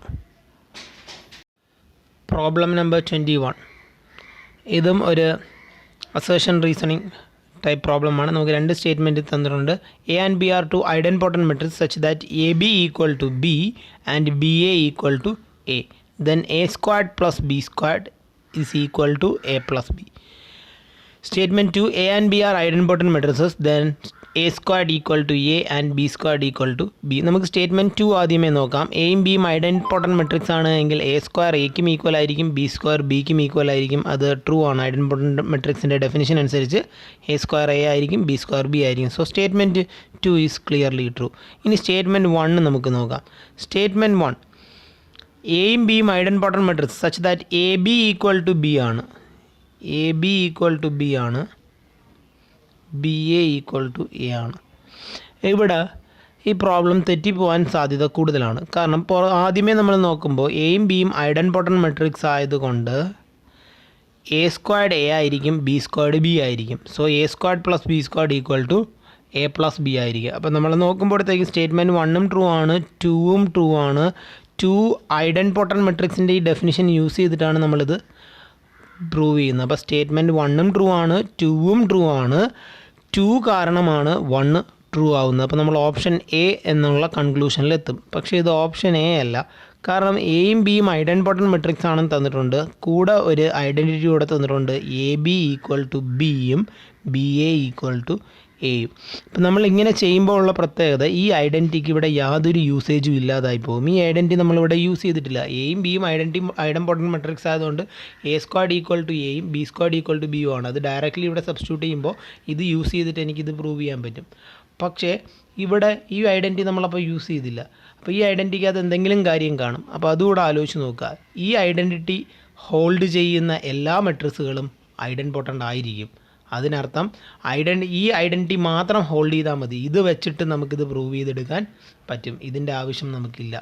Problem number 21. ഇതും ഒരു അസേർഷൻ റീസണിങ് ടൈപ്പ് പ്രോബ്ലമാണ്. നമുക്ക് രണ്ട് statement തന്നിട്ടുണ്ട്. A and B are two idempotent matrix such that A B equal to B and B A equal to A. Then A squared plus B squared is equal to A plus B. Statement 2, A and B are idempotent matrices, then A squared equal to A and B squared equal to B. നമുക്ക് statement 2 ആദ്യമേ നോക്കാം. എയും ബിയും idempotent matrix ആണ് എങ്കിൽ A square എക്കും equal ആയിരിക്കും, B square ബിക്കും ഈക്വൽ ആയിരിക്കും. അത് ട്രൂ ആണ്. ഐഡൻപോട്ടൻറ്റ് മെട്രിക്സിൻ്റെ ഡെഫിനിഷൻ അനുസരിച്ച് എ സ്ക്വയർ എ ആയിരിക്കും, ബി സ്ക്വയർ ബി ആയിരിക്കും. So statement 2 is clearly true. ഇനി സ്റ്റേറ്റ്മെൻറ്റ് 1 നമുക്ക് നോക്കാം. സ്റ്റേറ്റ്മെൻറ്റ് 1, എയും ബിയും idempotent matrix such that A B equal to B ആണ്, A B equal to B ആണ്, B A equal to A ആണ്. ഇവിടെ ഈ പ്രോബ്ലം തെറ്റിപ്പോകാൻ സാധ്യത കൂടുതലാണ്. കാരണം ആദ്യമേ നമ്മൾ നോക്കുമ്പോൾ എയും ബിയും ഐഡൻപോട്ടൻറ്റ് മെട്രിക്സ് ആയതുകൊണ്ട് എ സ്ക്വയർഡ് എ ആയിരിക്കും, ബി സ്ക്വയർഡ് ബി ആയിരിക്കും. So A squared plus B squared equal to A plus B ആയിരിക്കും. അപ്പോൾ നമ്മൾ നോക്കുമ്പോഴത്തേക്കും സ്റ്റേറ്റ്മെൻറ്റ് 1ഉം ട്രൂ ആണ്, 2ഉം ട്രൂ ആണ്. 2 ഐഡൻപോട്ടൻറ്റ് മെട്രിക്സിൻ്റെ ഈ ഡെഫിനിഷൻ യൂസ് ചെയ്തിട്ടാണ് നമ്മളിത് പ്രൂവ് ചെയ്യുന്നത്. അപ്പോൾ സ്റ്റേറ്റ്മെൻറ്റ് 1ഉം ട്രൂ ആണ്, 2ഉം ട്രൂ ആണ്. 2 കാരണമാണ് 1 ട്രൂ ആവുന്നത്. അപ്പോൾ നമ്മൾ ഓപ്ഷൻ എ എന്നുള്ള കൺക്ലൂഷനിലെത്തും. പക്ഷേ ഇത് ഓപ്ഷൻ എ അല്ല. കാരണം എയും ബിയും ഐഡൻപോട്ടൻറ്റ് മെട്രിക്സ് ആണെന്ന് തന്നിട്ടുണ്ട്, കൂടെ ഒരു ഐഡൻറ്റിറ്റി കൂടെ തന്നിട്ടുണ്ട്. എ ബി ഈക്വൽ ടു ബിയും ബി എ ഈക്വൽ ടു എയും. ഇപ്പം നമ്മളിങ്ങനെ ചെയ്യുമ്പോൾ ഉള്ള പ്രത്യേകത, ഈ ഐഡൻറ്റിറ്റിക്ക് ഇവിടെ യാതൊരു യൂസേജും ഇല്ലാതായി പോകും. ഈ ഐഡൻറ്റിറ്റി നമ്മളിവിടെ യൂസ് ചെയ്തിട്ടില്ല. എയും ബിയും ഐഡൻപോട്ടൻറ്റ് മെട്രിക്സ് ആയതുകൊണ്ട് എ സ്ക്വാഡ് ഈക്വൽ ടു എയും ബി സ്ക്വാഡ് ഈക്വൽ ടു ബിയും ആണ്. അത് ഡയറക്റ്റ്ലി ഇവിടെ സബ്സ്റ്റിറ്റ്യൂട്ട് ചെയ്യുമ്പോൾ ഇത് യൂസ് ചെയ്തിട്ട് എനിക്കിത് പ്രൂവ് ചെയ്യാൻ പറ്റും. പക്ഷേ ഇവിടെ ഈ ഐഡൻറ്റിറ്റി നമ്മളപ്പോൾ യൂസ് ചെയ്തില്ല. അപ്പോൾ ഈ ഐഡൻറ്റിറ്റിക്ക് അത് എന്തെങ്കിലും കാര്യം കാണും. അപ്പോൾ അതുകൂടെ ആലോചിച്ച് നോക്കുക. ഈ ഐഡൻറ്റിറ്റി ഹോൾഡ് ചെയ്യുന്ന എല്ലാ മെട്രിക്സുകളും ഐഡൻപോട്ടൻ്റ് ആയിരിക്കും. അതിനർത്ഥം ഈ ഐഡൻറ്റിറ്റി മാത്രം ഹോൾഡ് ചെയ്താൽ മതി. ഇത് വെച്ചിട്ട് നമുക്കിത് പ്രൂവ് ചെയ്തെടുക്കാൻ പറ്റും. ഇതിൻ്റെ ആവശ്യം നമുക്കില്ല.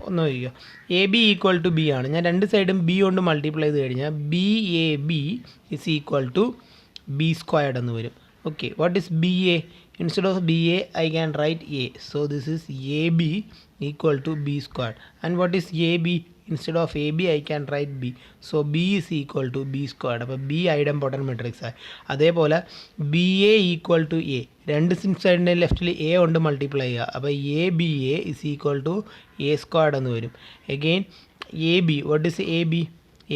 ഒന്ന് നോക്കിയോ, A B equal to B ആണ്. ഞാൻ രണ്ട് സൈഡും ബി കൊണ്ട് മൾട്ടിപ്ലൈ ചെയ്ത് കഴിഞ്ഞാൽ B A B is equal to B squared എന്ന് വരും. Okay, what is B A? Instead of BA, I can write A. So this is AB equal to B squared. And what is AB? Instead of AB, I can write B. So B is equal to B squared. അപ്പോൾ B ഐഡൻപോട്ടൻറ്റ് matrix ആയി. അതേപോലെ BA equal to A. രണ്ട് സൈഡിൻ്റെ ലെഫ്റ്റിൽ A കൊണ്ട് multiply ചെയ്യുക. അപ്പോൾ ABA is equal to A squared എന്ന് വരും. Again AB, what is AB?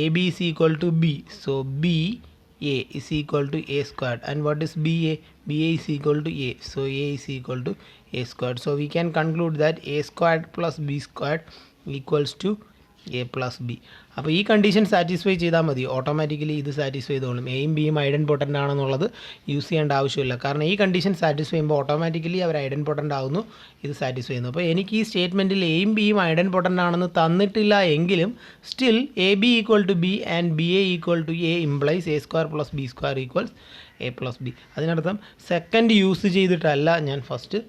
AB is equal to B. So B A is equal to A squared. And what is BA? BA is equal to A. So A is equal to A squared. So we can conclude that A squared plus B squared equals to A plus B. അപ്പോൾ ഈ condition satisfy ചെയ്താൽ മതി, automatically ഇത് satisfy ചെയ്തോളും. എയും ബിയും ഐഡൻപോട്ടൻ്റ് ആണെന്നുള്ളത് use ചെയ്യേണ്ട ആവശ്യമില്ല. കാരണം ഈ കണ്ടീഷൻ സാറ്റിസ്ഫൈ ചെയ്യുമ്പോൾ ഓട്ടോമാറ്റിക്കലി അവർ ഐഡൻപോട്ടൻ്റ് ആകുന്നു, ഇത് സാറ്റിസ്ഫൈ ചെയ്യുന്നു. അപ്പോൾ എനിക്ക് ഈ സ്റ്റേറ്റ്മെൻറ്റിൽ എയും ബിയും ഐഡൻപോട്ടൻ്റ് ആണെന്ന് തന്നിട്ടില്ല എങ്കിലും still A B equal to B and B A equal to A implies A square plus B square equals A plus B. അതിനർത്ഥം സെക്കൻഡ് യൂസ് ചെയ്തിട്ടല്ല ഞാൻ ഫസ്റ്റ്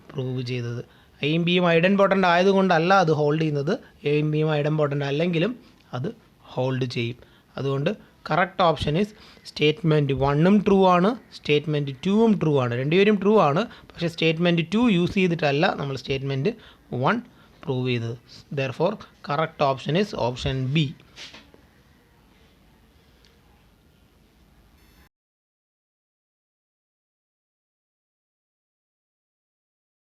പ്രൂവ് ചെയ്തത്. എയും ബിയും ഐഡൻപോട്ടൻ്റ് ആയതുകൊണ്ടല്ല അത് ഹോൾഡ് ചെയ്യുന്നത്. എയും ബിയും ഐഡൻപോട്ടൻ്റ് അല്ലെങ്കിലും അത് ഹോൾഡ് ചെയ്യും. അതുകൊണ്ട് കറക്റ്റ് ഓപ്ഷൻ ഈസ് സ്റ്റേറ്റ്മെൻറ്റ് 1ഉം ട്രൂ ആണ്, സ്റ്റേറ്റ്മെൻറ്റ് 2ഉം ട്രൂ ആണ്. രണ്ടുപേരും ട്രൂ ആണ്. പക്ഷേ സ്റ്റേറ്റ്മെൻറ്റ് 2 യൂസ് ചെയ്തിട്ടല്ല നമ്മൾ സ്റ്റേറ്റ്മെൻറ്റ് 1 പ്രൂവ് ചെയ്തത്. Therefore correct option is option B.